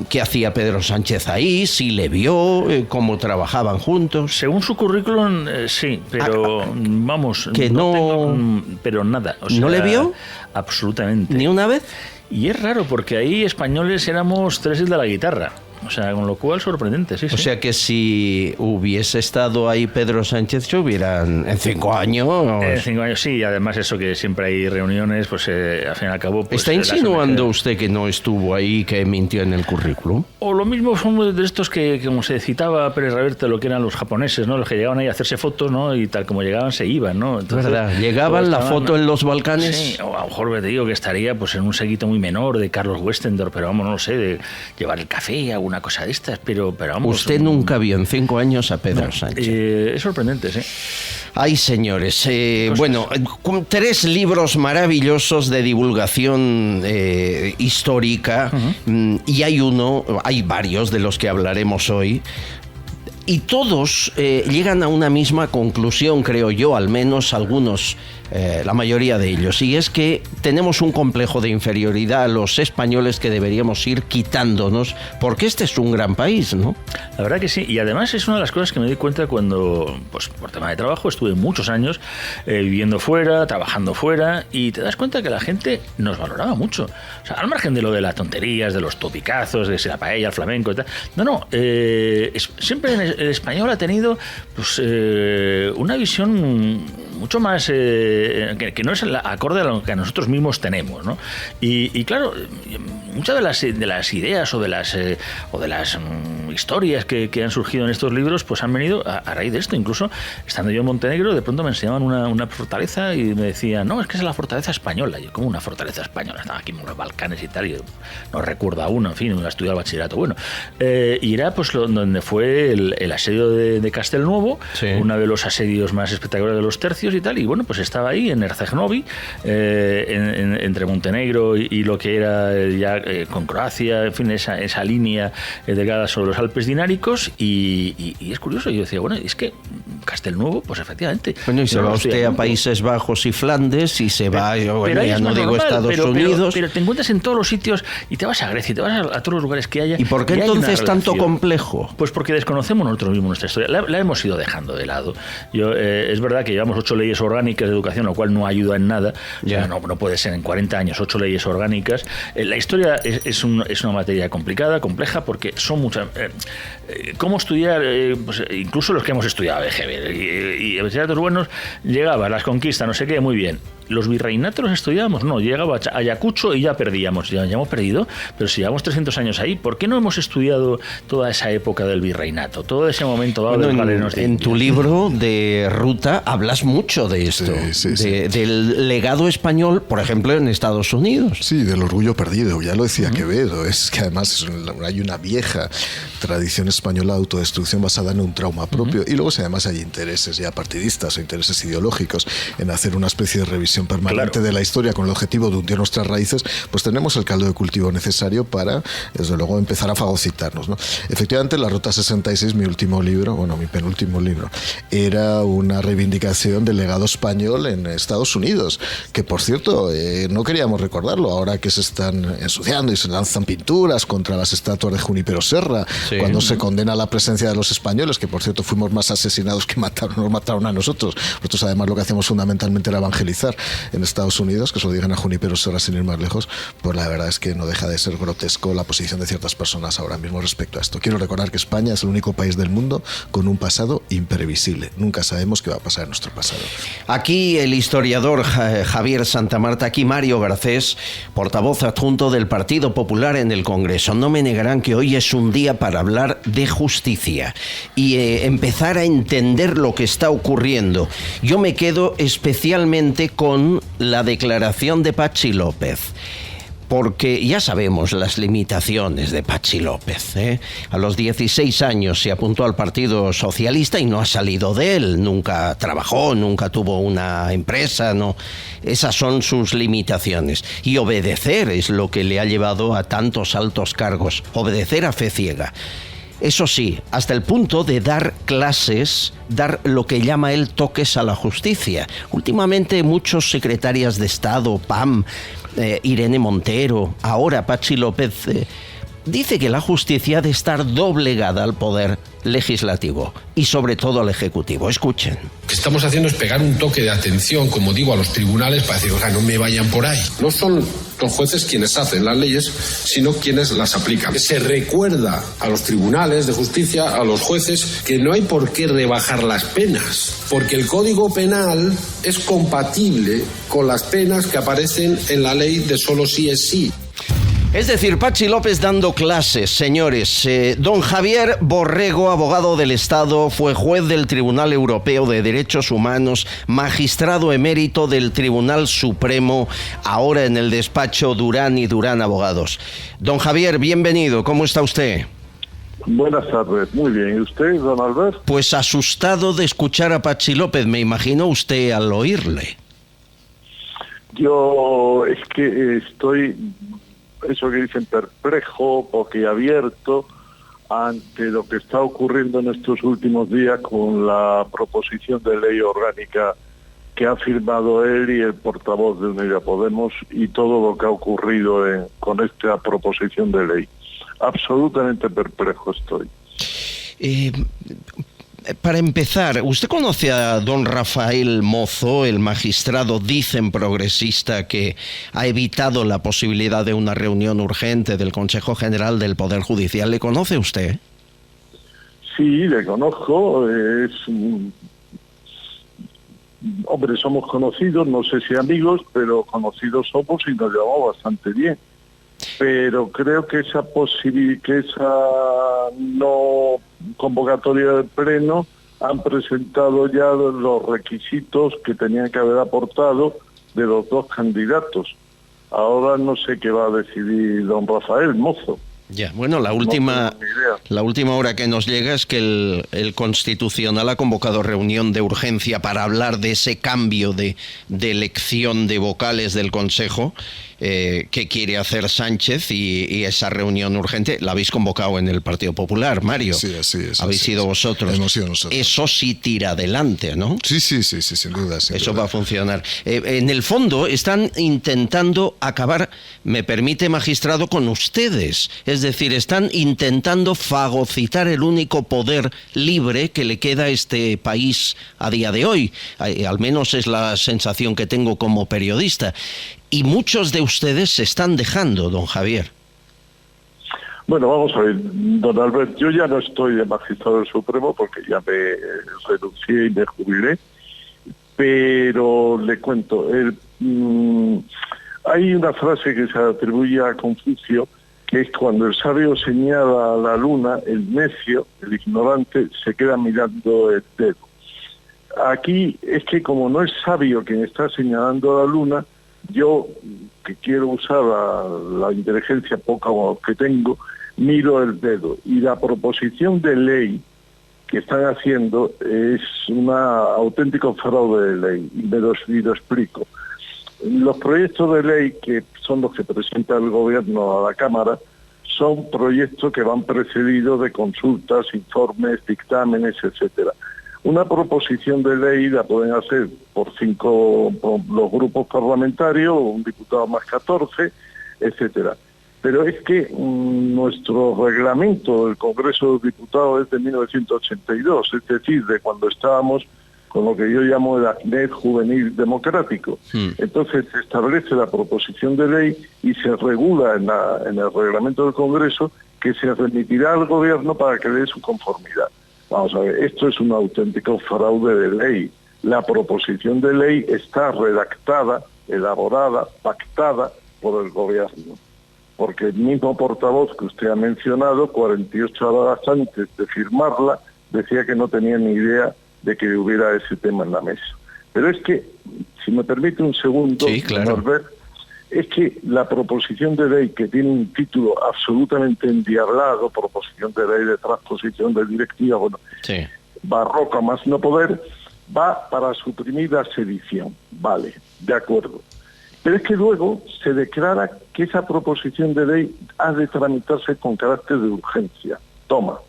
qué hacía Pedro Sánchez ahí, si le vio, cómo trabajaban juntos. Según su currículum, sí, pero vamos... Que no... pero nada. O sea, ¿no le vio? Absolutamente. ¿Ni una vez? Y es raro, porque ahí españoles éramos 3 de la guitarra. O sea, con lo cual sorprendente, sí. O sea que si hubiese estado ahí Pedro Sánchez, se hubieran en 5 años... En 5 años, sí, y además eso que siempre hay reuniones, pues al fin y al cabo... Pues, ¿está insinuando usted que no estuvo ahí, que mintió en el currículum? O lo mismo son de estos que, como se citaba Pérez Reverte, lo que eran los japoneses, ¿no? Los que llegaban ahí a hacerse fotos, ¿no? Y tal como llegaban, se iban, ¿no? Entonces, ¿verdad? ¿Llegaban la foto en los Balcanes? Sí, o a lo mejor te digo que estaría pues en un séquito muy menor de Carlos Westendorf, pero vamos, no lo sé, de llevar el café, alguna cosa de estas, pero vamos... ¿Usted nunca vio en 5 años a Pedro Sánchez? Es sorprendente, sí. Ay, señores, bueno, 3 libros maravillosos de divulgación histórica, y hay varios de los que hablaremos hoy, y todos llegan a una misma conclusión, creo yo, al menos algunos, la mayoría de ellos, y es que tenemos un complejo de inferioridad a los españoles que deberíamos ir quitándonos, porque este es un gran país, ¿no? La verdad que sí, y además es una de las cosas que me di cuenta cuando, pues por tema de trabajo, estuve muchos años viviendo fuera, trabajando fuera, y te das cuenta que la gente nos valoraba mucho. O sea, al margen de lo de las tonterías, de los topicazos, de si la paella, el flamenco y tal. No, siempre el español ha tenido pues una visión mucho más que no es acorde a lo que nosotros mismos tenemos, ¿no? Y claro, muchas de las ideas o de las historias que han surgido en estos libros pues han venido a raíz de esto. Incluso estando yo en Montenegro, de pronto me enseñaban una fortaleza y me decían, no, es que es la fortaleza española. Yo, ¿cómo una fortaleza española? Estaba aquí en los Balcanes y tal, y yo no recuerdo aún, en fin, no he estudiado el bachillerato. Bueno, y era pues donde fue el asedio de Castelnuovo, sí, uno de los asedios más espectaculares de los tercios y tal, y bueno, pues estaba ahí en Herceg-Novi, entre Montenegro y lo que era ya con Croacia, en fin, esa línea delgada sobre los Alpes Dináricos, y es curioso, yo decía, bueno, es que Castelnuovo, pues efectivamente... Bueno, y se va usted a Países Bajos y Flandes, y se va, bueno, ya no digo Estados Unidos... Pero te encuentras en todos los sitios, y te vas a Grecia, y te vas a todos los lugares que haya... ¿Y por qué entonces tanto complejo? Pues porque desconocemos nosotros mismos nuestra historia, la hemos ido dejando de lado. Es verdad que llevamos 8 leyes orgánicas de educación, lo cual no ayuda en nada. O sea, no puede ser en 40 años 8 leyes orgánicas. La historia es una materia complicada, compleja, porque son muchas... ¿Cómo estudiar? Pues incluso los que hemos estudiado EGB y bachilleratos buenos, llegaba las conquistas, no sé qué, muy bien. ¿los virreinatos los estudiábamos? No, llegaba a Ayacucho y ya perdíamos. Ya hemos perdido, pero si llevamos 300 años ahí, ¿por qué no hemos estudiado toda esa época del virreinato? Todo ese momento dado de los galenos de En tu libro de ruta hablas mucho de esto, del legado español, por ejemplo, en Estados Unidos. Sí, del orgullo perdido, ya lo decía Quevedo. Es que además hay una vieja tradición española de autodestrucción basada en un trauma propio, y luego si además hay intereses ya partidistas o intereses ideológicos en hacer una especie de revisión permanente de la historia con el objetivo de hundir nuestras raíces, pues tenemos el caldo de cultivo necesario para, desde luego, empezar a fagocitarnos, ¿no? Efectivamente, La Ruta 66, mi último libro, bueno, mi penúltimo libro, era una reivindicación del legado español en Estados Unidos, que por cierto, no queríamos recordarlo, ahora que se están ensuciando y se lanzan pinturas contra las estatuas de Junípero Serra, cuando se condena la presencia de los españoles, que por cierto fuimos más asesinados que nos mataron a nosotros. Nosotros además lo que hacíamos fundamentalmente era evangelizar en Estados Unidos, que se lo digan a Junípero Serra sin ir más lejos, pues la verdad es que no deja de ser grotesco la posición de ciertas personas ahora mismo respecto a esto. Quiero recordar que España es el único país del mundo con un pasado imprevisible. Nunca sabemos qué va a pasar en nuestro pasado. Aquí el historiador Javier Santamarta, aquí Mario Garcés, portavoz adjunto del Partido Popular en el Congreso. No me negarán que hoy es un día para hablar de justicia y empezar a entender lo que está ocurriendo. Yo me quedo especialmente con la declaración de Patxi López, porque ya sabemos las limitaciones de Patxi López, ¿eh? A los 16 años se apuntó al Partido Socialista y no ha salido de él. Nunca trabajó, nunca tuvo una empresa, no. Esas son sus limitaciones. Y obedecer es lo que le ha llevado a tantos altos cargos. Obedecer a fe ciega. Eso sí, hasta el punto de dar clases, dar lo que llama él toques a la justicia. Últimamente muchos secretarias de Estado, PAM, Irene Montero, ahora Patxi López, dice que la justicia ha de estar doblegada al poder legislativo y sobre todo al ejecutivo. Escuchen. Lo que estamos haciendo es pegar un toque de atención, como digo, a los tribunales para decir, oiga, no me vayan por ahí. No son los jueces quienes hacen las leyes, sino quienes las aplican. Se recuerda a los tribunales de justicia, a los jueces, que no hay por qué rebajar las penas, porque el Código Penal es compatible con las penas que aparecen en la ley de solo sí es sí. Es decir, Patxi López dando clases, señores. Don Javier Borrego, abogado del Estado, fue juez del Tribunal Europeo de Derechos Humanos, magistrado emérito del Tribunal Supremo, ahora en el despacho Durán y Durán Abogados. Don Javier, bienvenido. ¿Cómo está usted? Buenas tardes, muy bien. ¿Y usted, don Albert? Pues asustado de escuchar a Patxi López, me imagino usted al oírle. Yo es que estoy... eso que dicen perplejo, boquiabierto ante lo que está ocurriendo en estos últimos días con la proposición de ley orgánica que ha firmado él y el portavoz de Unidas Podemos y todo lo que ha ocurrido con esta proposición de ley. Absolutamente perplejo estoy. Para empezar, ¿usted conoce a don Rafael Mozo, el magistrado, dicen progresista, que ha evitado la posibilidad de una reunión urgente del Consejo General del Poder Judicial? ¿Le conoce usted? Sí, le conozco. Hombre, somos conocidos, no sé si amigos, pero conocidos somos y nos llevamos bastante bien. Pero creo que esa no convocatoria del Pleno han presentado ya los requisitos que tenían que haber aportado de los dos candidatos. Ahora no sé qué va a decidir don Rafael Mozo. Ya, bueno, la última hora que nos llega es que el Constitucional ha convocado reunión de urgencia para hablar de ese cambio de elección de vocales del Consejo que quiere hacer Sánchez, y esa reunión urgente la habéis convocado en el Partido Popular, Mario. Sí, así es. Habéis sido vosotros. Hemos sido nosotros. Eso sí tira adelante, ¿no? Sí, sin duda. Eso va a funcionar. En el fondo están intentando acabar, me permite, magistrado, con ustedes. Es decir, están intentando fagocitar el único poder libre que le queda a este país a día de hoy. Al menos es la sensación que tengo como periodista. Y muchos de ustedes se están dejando, don Javier. Bueno, vamos a ver, don Albert, yo ya no estoy de magistrado del Supremo porque ya me renuncié y me jubilé, pero le cuento, el hay una frase que se atribuye a Confucio, que es cuando el sabio señala a la luna, el necio, el ignorante, se queda mirando el dedo. Aquí es que como no es sabio quien está señalando a la luna, yo, que quiero usar la inteligencia poca que tengo, miro el dedo. Y la proposición de ley que están haciendo es un auténtico fraude de ley, y lo explico. Los proyectos de ley, que son los que presenta el Gobierno a la Cámara, son proyectos que van precedidos de consultas, informes, dictámenes, etcétera. Una proposición de ley la pueden hacer por los grupos parlamentarios, un diputado más 14, etcétera. Pero es que nuestro reglamento del Congreso de los Diputados es de 1982, es decir, de cuando estábamos con lo que yo llamo el acné juvenil democrático. Entonces se establece la proposición de ley y se regula en el reglamento del Congreso que se remitirá al Gobierno para que dé su conformidad. Vamos a ver, esto es un auténtico fraude de ley. La proposición de ley está redactada, elaborada, pactada por el Gobierno. Porque el mismo portavoz que usted ha mencionado, 48 horas antes de firmarla, decía que no tenía ni idea de que hubiera ese tema en la mesa. Pero es que, si me permite un segundo, sí, claro. Norbert, es que la proposición de ley, que tiene un título absolutamente endiablado, proposición de ley de transposición de directiva, bueno, sí, barroca más no poder, va para suprimir la sedición. Vale, de acuerdo. Pero es que luego se declara que esa proposición de ley ha de tramitarse con carácter de urgencia. Toma.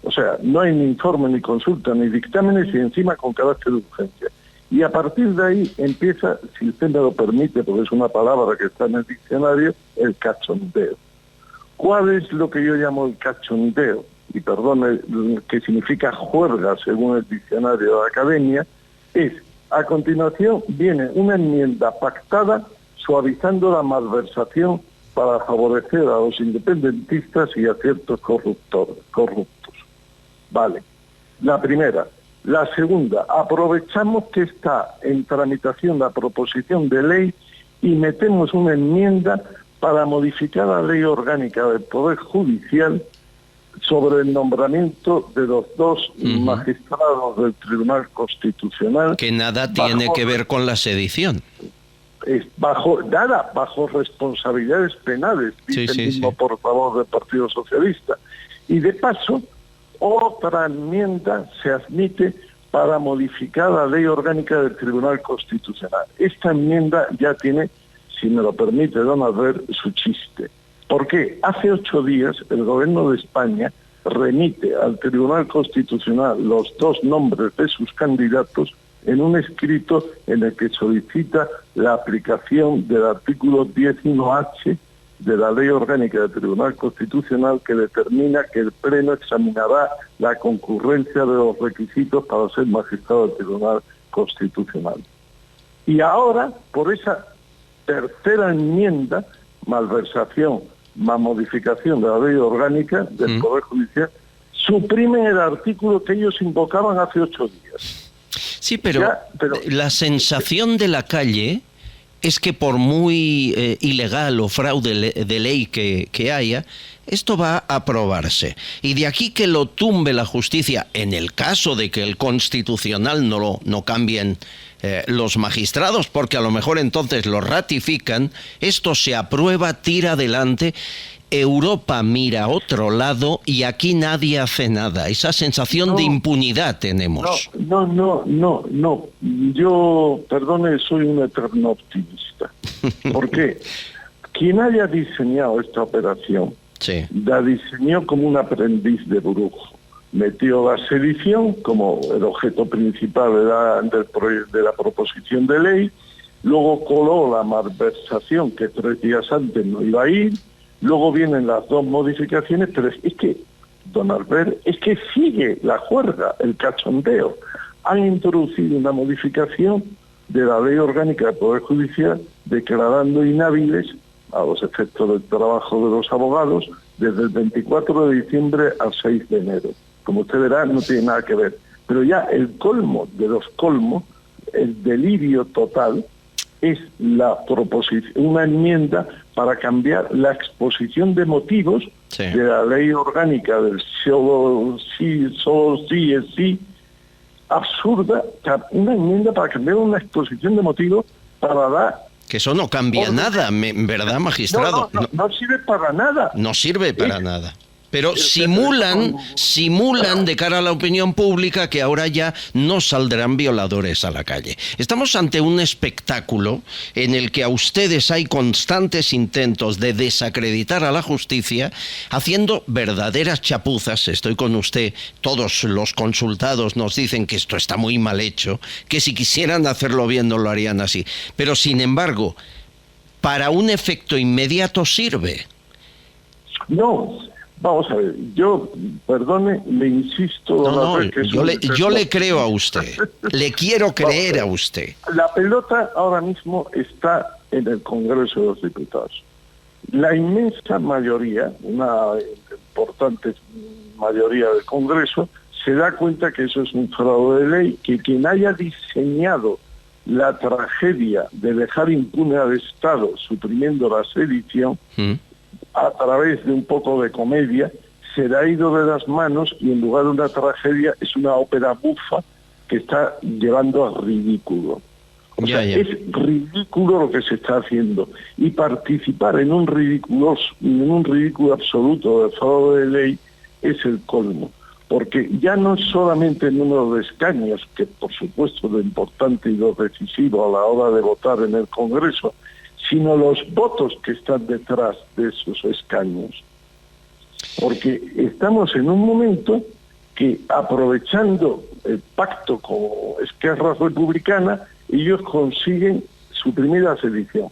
O sea, no hay ni informe, ni consulta, ni dictámenes, y encima con carácter de urgencia. Y a partir de ahí empieza, si usted me lo permite, porque es una palabra que está en el diccionario, el cachondeo. ¿Cuál es lo que yo llamo el cachondeo? Y perdone, que significa juerga, según el diccionario de la Academia, es, a continuación, viene una enmienda pactada suavizando la malversación para favorecer a los independentistas y a ciertos corruptos. Vale. La primera. La segunda, aprovechamos que está en tramitación la proposición de ley y metemos una enmienda para modificar la ley orgánica del Poder Judicial sobre el nombramiento de los dos magistrados del Tribunal Constitucional. Que nada tiene que ver con la sedición. Bajo responsabilidades penales, dice el mismo portavoz del Partido Socialista. Y de paso, otra enmienda se admite para modificar la ley orgánica del Tribunal Constitucional. Esta enmienda ya tiene, si me lo permite don Albert, su chiste. Porque hace 8 días el Gobierno de España remite al Tribunal Constitucional los dos nombres de sus candidatos en un escrito en el que solicita la aplicación del artículo 11H de la Ley Orgánica del Tribunal Constitucional, que determina que el Pleno examinará la concurrencia de los requisitos para ser magistrado del Tribunal Constitucional. Y ahora, por esa tercera enmienda, malversación, más modificación de la Ley Orgánica del Poder Judicial, suprimen el artículo que ellos invocaban hace 8 días. Sí, pero la sensación de la calle es que por muy ilegal o fraude de ley que haya, esto va a aprobarse. Y de aquí que lo tumbe la justicia, en el caso de que el Constitucional no cambien los magistrados, porque a lo mejor entonces lo ratifican, esto se aprueba, tira adelante, Europa mira a otro lado y aquí nadie hace nada. Esa sensación de impunidad tenemos. No. Yo, perdone, soy un eterno optimista. ¿Por qué? Quien haya diseñado esta operación, la diseñó como un aprendiz de brujo. Metió la sedición como el objeto principal de la proposición de ley, luego coló la malversación que 3 días antes no iba a ir, luego vienen las 2 modificaciones, pero es que, don Albert, es que sigue la juerga, el cachondeo. Han introducido una modificación de la Ley Orgánica del Poder Judicial declarando inhábiles, a los efectos del trabajo de los abogados, desde el 24 de diciembre al 6 de enero. Como usted verá, no tiene nada que ver. Pero ya el colmo de los colmos, el delirio total, es una enmienda para cambiar la exposición de motivos de la ley orgánica del solo sí es sí, absurda, una enmienda para cambiar una exposición de motivos para dar... Que eso no cambia nada, ¿verdad, magistrado? No sirve para nada. No sirve para nada. Pero simulan de cara a la opinión pública que ahora ya no saldrán violadores a la calle. Estamos ante un espectáculo en el que a ustedes hay constantes intentos de desacreditar a la justicia, haciendo verdaderas chapuzas. Estoy con usted, todos los consultados nos dicen que esto está muy mal hecho, que si quisieran hacerlo bien no lo harían así. Pero sin embargo, para un efecto inmediato sirve. No. Vamos a ver, yo, perdone, le insisto... Yo le creo a usted, le quiero creer a usted. La pelota ahora mismo está en el Congreso de los Diputados. La inmensa mayoría, una importante mayoría del Congreso, se da cuenta que eso es un fraude de ley, que quien haya diseñado la tragedia de dejar impune al Estado suprimiendo la sedición... a través de un poco de comedia, se le ha ido de las manos y en lugar de una tragedia es una ópera bufa que está llevando al ridículo. Es ridículo lo que se está haciendo y participar en un ridículo absoluto de fraude de ley es el colmo. Porque ya no es solamente el número de escaños, que por supuesto es lo importante y lo decisivo a la hora de votar en el Congreso, sino los votos que están detrás de esos escaños. Porque estamos en un momento que, aprovechando el pacto con Esquerra Republicana, ellos consiguen suprimir la sedición,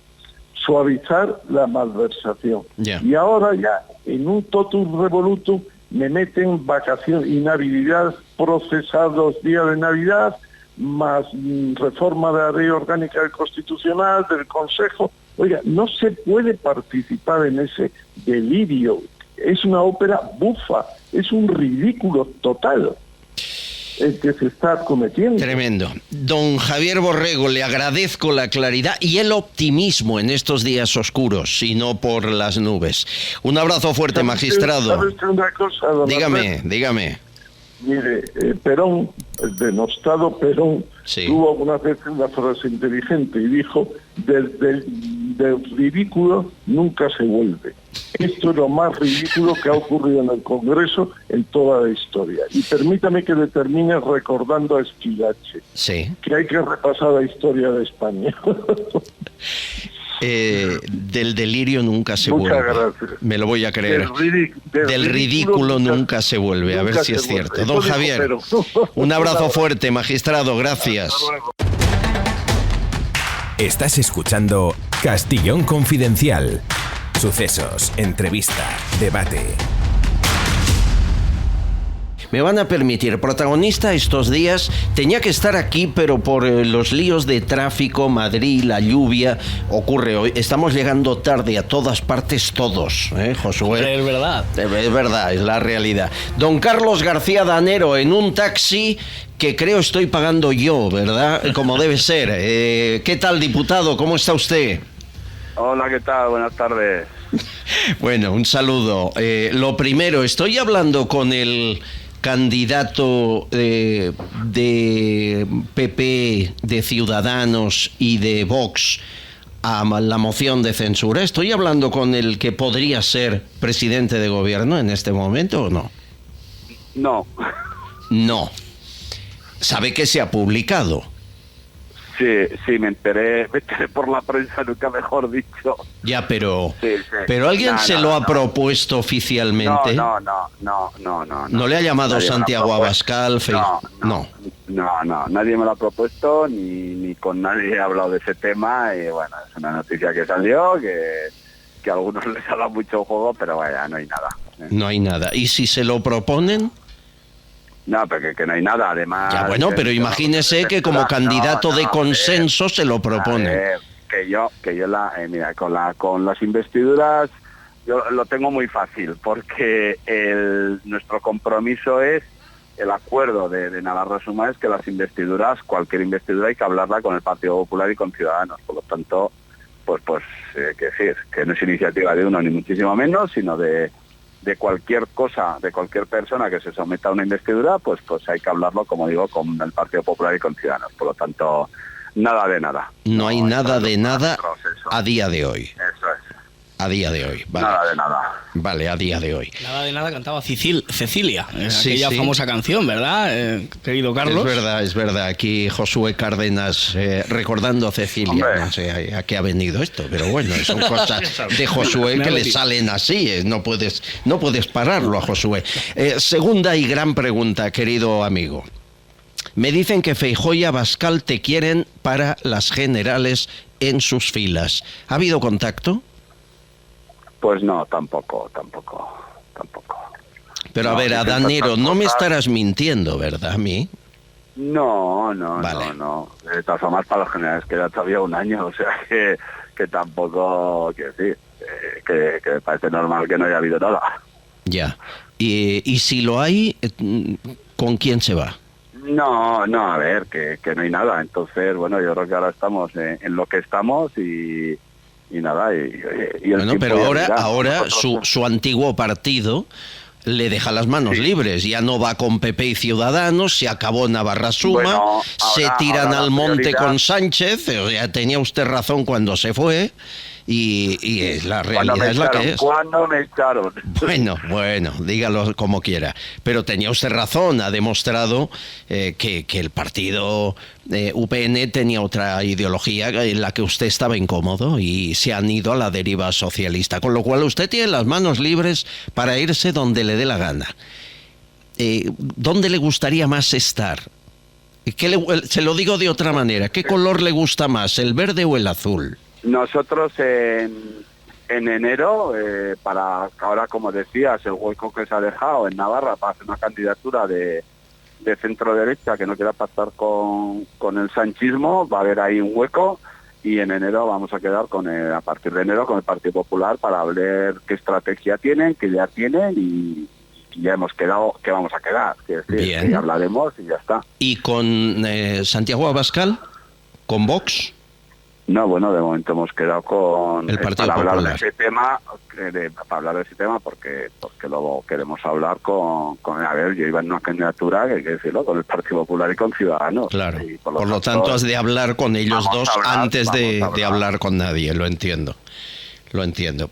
suavizar la malversación. Y ahora ya, en un totum revolutum, me meten vacaciones, inhabilidad, procesados días de Navidad, más reforma de la ley orgánica del Constitucional, del Consejo. Oiga, no se puede participar en ese delirio. Es una ópera bufa, es un ridículo total el que se está cometiendo. Tremendo. Don Javier Borrego, le agradezco la claridad y el optimismo en estos días oscuros y no por las nubes. Un abrazo fuerte, magistrado. ¿Sabes una cosa, don dígame, Albert? dígame. Mire, Perón, el denostado Perón, tuvo alguna vez una frase inteligente y dijo, del ridículo nunca se vuelve. Esto es lo más ridículo que ha ocurrido en el Congreso en toda la historia. Y permítame que le termine recordando a Esquilache, que hay que repasar la historia de España. Del delirio nunca se vuelve. Gracias. Me lo voy a creer. Del ridículo nunca se vuelve. A ver si es cierto. Don Javier, un abrazo fuerte, magistrado. Gracias. Estás escuchando Castillón Confidencial. Sucesos, entrevista, debate. Me van a permitir, protagonista estos días, tenía que estar aquí, pero por los líos de tráfico, Madrid, la lluvia, ocurre hoy. Estamos llegando tarde a todas partes todos, Josué. Es verdad. Es verdad, es la realidad. Don Carlos García Danero en un taxi que creo estoy pagando yo, ¿verdad? Como debe ser. ¿Qué tal, diputado? ¿Cómo está usted? Hola, ¿qué tal? Buenas tardes. Bueno, un saludo. Lo primero, estoy hablando con el candidato de PP, de Ciudadanos y de Vox a la moción de censura. ¿Estoy hablando con el que podría ser presidente de gobierno en este momento o no? No. No. ¿Sabe que se ha publicado? Sí, me enteré por la prensa, nunca mejor dicho. Ya, pero alguien lo ha propuesto oficialmente. No. ¿No le ha llamado Santiago Abascal? No, nadie me lo ha propuesto, ni con nadie he hablado de ese tema, y bueno, es una noticia que salió, que a algunos les ha dado mucho juego, pero vaya, no hay nada. No hay nada. ¿Y si se lo proponen? No, pero que no hay nada, además... Ya, bueno, pero imagínese que como candidato de consenso se lo proponen. Mira, con las investiduras yo lo tengo muy fácil, porque nuestro compromiso es el acuerdo de Navarra Suma es que las investiduras, cualquier investidura hay que hablarla con el Partido Popular y con Ciudadanos. Por lo tanto, pues que decir, que no es iniciativa de uno ni muchísimo menos, sino de cualquier cosa, de cualquier persona que se someta a una investidura, pues hay que hablarlo, como digo, con el Partido Popular y con Ciudadanos. Por lo tanto, nada de nada. No hay nada de nada a día de hoy. Eso es. A día de hoy. Vale. Nada de nada. Vale, a día de hoy. Nada de nada cantaba Cecilia, Sí, aquella sí. famosa canción, ¿verdad, querido Carlos? Es verdad. Aquí Josué Cárdenas recordando a Cecilia. Hombre. No sé a qué ha venido esto, pero bueno, son cosas de Josué que le salen así. No puedes pararlo a Josué. Segunda y gran pregunta, querido amigo. Me dicen que Feijóo y Abascal te quieren para las generales en sus filas. ¿Ha habido contacto? Pues no, tampoco. Pero a ver, dicen Adanero, tantas no me cosas. estarás mintiendo, ¿verdad, a mí? No. Vale. No. De todas formas, para los generales queda todavía un año, o sea que tampoco, quiero decir, que me parece normal que no haya habido nada. Ya. Y si lo hay, ¿con quién se va? No, a ver, que no hay nada. Entonces, bueno, yo creo que ahora estamos en lo que estamos y nada. Y el Bueno, tiempo pero ya ahora dirá. Nosotros- su antiguo partido le deja las manos libres. Ya no va con PP y Ciudadanos, se acabó Navarra Suma, Bueno, se ahora tiran la al monte prioridad- con Sánchez. O sea, tenía usted razón cuando se fue y la realidad es la que es. ¿Cuándo me echaron? Bueno, dígalo como quiera. Pero tenía usted razón, ha demostrado que el partido UPN tenía otra ideología en la que usted estaba incómodo y se han ido a la deriva socialista. Con lo cual usted tiene las manos libres para irse donde le dé la gana. ¿Dónde le gustaría más estar? Se lo digo de otra manera. ¿Qué color le gusta más, el verde o el azul? Nosotros en enero, para ahora, como decías, el hueco que se ha dejado en Navarra para hacer una candidatura de centro derecha que no quiera pactar con el sanchismo, va a haber ahí un hueco y en enero vamos a quedar a partir de enero con el Partido Popular para ver qué estrategia tienen, qué idea tienen y ya hemos quedado que vamos a quedar. Es decir, Bien. que hablaremos y ya está. ¿Y con Santiago Abascal? ¿Con Vox? No, bueno, de momento hemos quedado con El Partido para hablar de Popular. ese tema, para hablar de ese tema porque luego queremos hablar con a ver, yo iba en una candidatura que hay que decirlo, con el Partido Popular y con Ciudadanos. Claro. Y Por lo tanto, has de hablar con ellos vamos dos a hablar, antes de vamos a hablar. hablar con nadie, lo entiendo.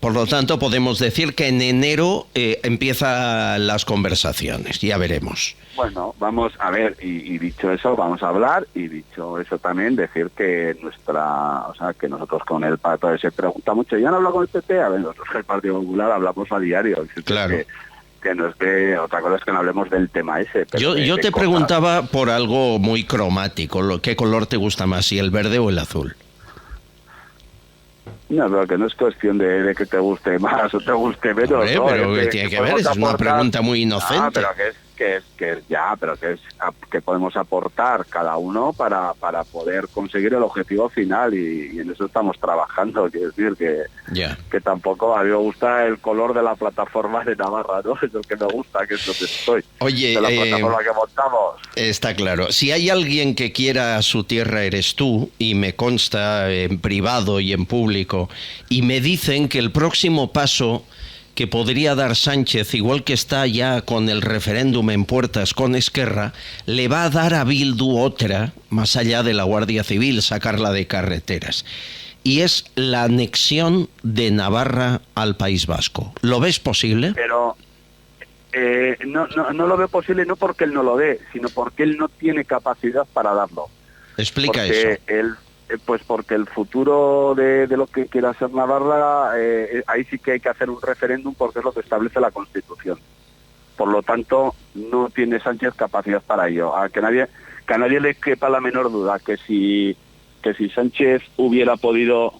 Por lo tanto, podemos decir que en enero empiezan las conversaciones, ya veremos. Bueno, vamos a ver, y dicho eso, vamos a hablar, y dicho eso también, decir que que nosotros con el Pato se pregunta mucho, ¿ya han hablado con el PP? A ver, nosotros el Partido Popular hablamos a diario. Claro. Que no es que, otra cosa es que no hablemos del tema ese. Pero Yo de te cosas. preguntaba por algo muy cromático, ¿qué color te gusta más, si el verde o el azul? No, pero que no es cuestión de que te guste más o te guste menos. Hombre, ¿no? pero Es ¿qué tiene que ver? podemos Es una aportar- pregunta muy inocente. pero que podemos aportar cada uno para poder conseguir el objetivo final y en eso estamos trabajando. Quiero decir que tampoco a mí me gusta el color de la plataforma de Navarra, ¿no? Es lo que me gusta, que es donde estoy. Oye, de la plataforma que montamos. Está claro. Si hay alguien que quiera su tierra eres tú, y me consta en privado y en público, y me dicen que el próximo paso que podría dar Sánchez, igual que está ya con el referéndum en puertas con Esquerra, le va a dar a Bildu otra, más allá de la Guardia Civil, sacarla de carreteras. Y es la anexión de Navarra al País Vasco. ¿Lo ves posible? Pero no lo veo posible, no porque él no lo dé, sino porque él no tiene capacidad para darlo. Explica Porque eso. pues porque el futuro de lo que quiera ser Navarra, ahí sí que hay que hacer un referéndum porque es lo que establece la Constitución. Por lo tanto, no tiene Sánchez capacidad para ello. Que a nadie le quepa la menor duda que si Sánchez hubiera podido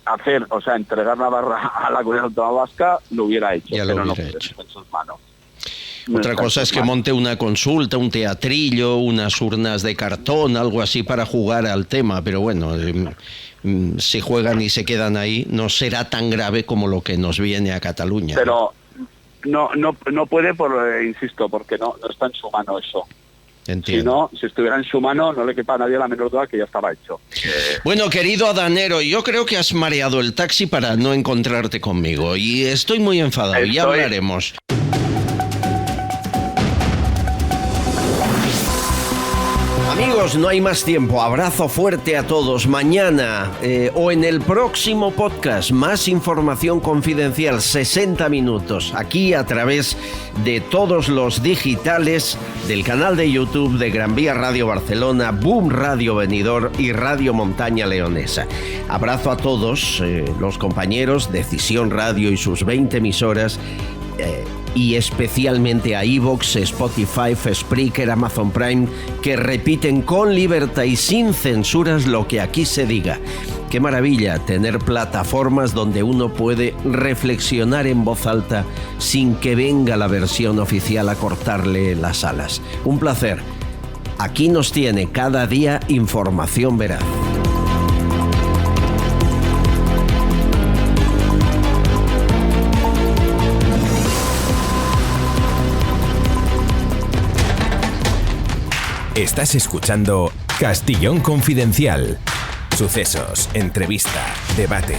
hacer, o sea, entregar Navarra a la Comunidad Autónoma Vasca, lo hubiera hecho, Ya lo pero no hubiera puede, hecho. en sus manos. Otra cosa es que monte una consulta, un teatrillo, unas urnas de cartón, algo así para jugar al tema, pero bueno, si juegan y se quedan ahí, no será tan grave como lo que nos viene a Cataluña. Pero no puede, insisto, porque no está en su mano eso. Entiendo. Si estuviera en su mano, no le quepa a nadie la menor duda que ya estaba hecho. Bueno, querido Adanero, yo creo que has mareado el taxi para no encontrarte conmigo y estoy muy enfadado, ya hablaremos. Amigos, no hay más tiempo. Abrazo fuerte a todos. Mañana o en el próximo podcast, más información confidencial, 60 minutos, aquí a través de todos los digitales del canal de YouTube de Gran Vía Radio Barcelona, Boom Radio Benidorm y Radio Montaña Leonesa. Abrazo a todos los compañeros, Decisión Radio y sus 20 emisoras, y especialmente a iVoox, Spotify, Spreaker, Amazon Prime, que repiten con libertad y sin censuras lo que aquí se diga. Qué maravilla tener plataformas donde uno puede reflexionar en voz alta sin que venga la versión oficial a cortarle las alas. Un placer. Aquí nos tiene cada día información veraz. Estás escuchando Castellón Confidencial. Sucesos, entrevista, debate.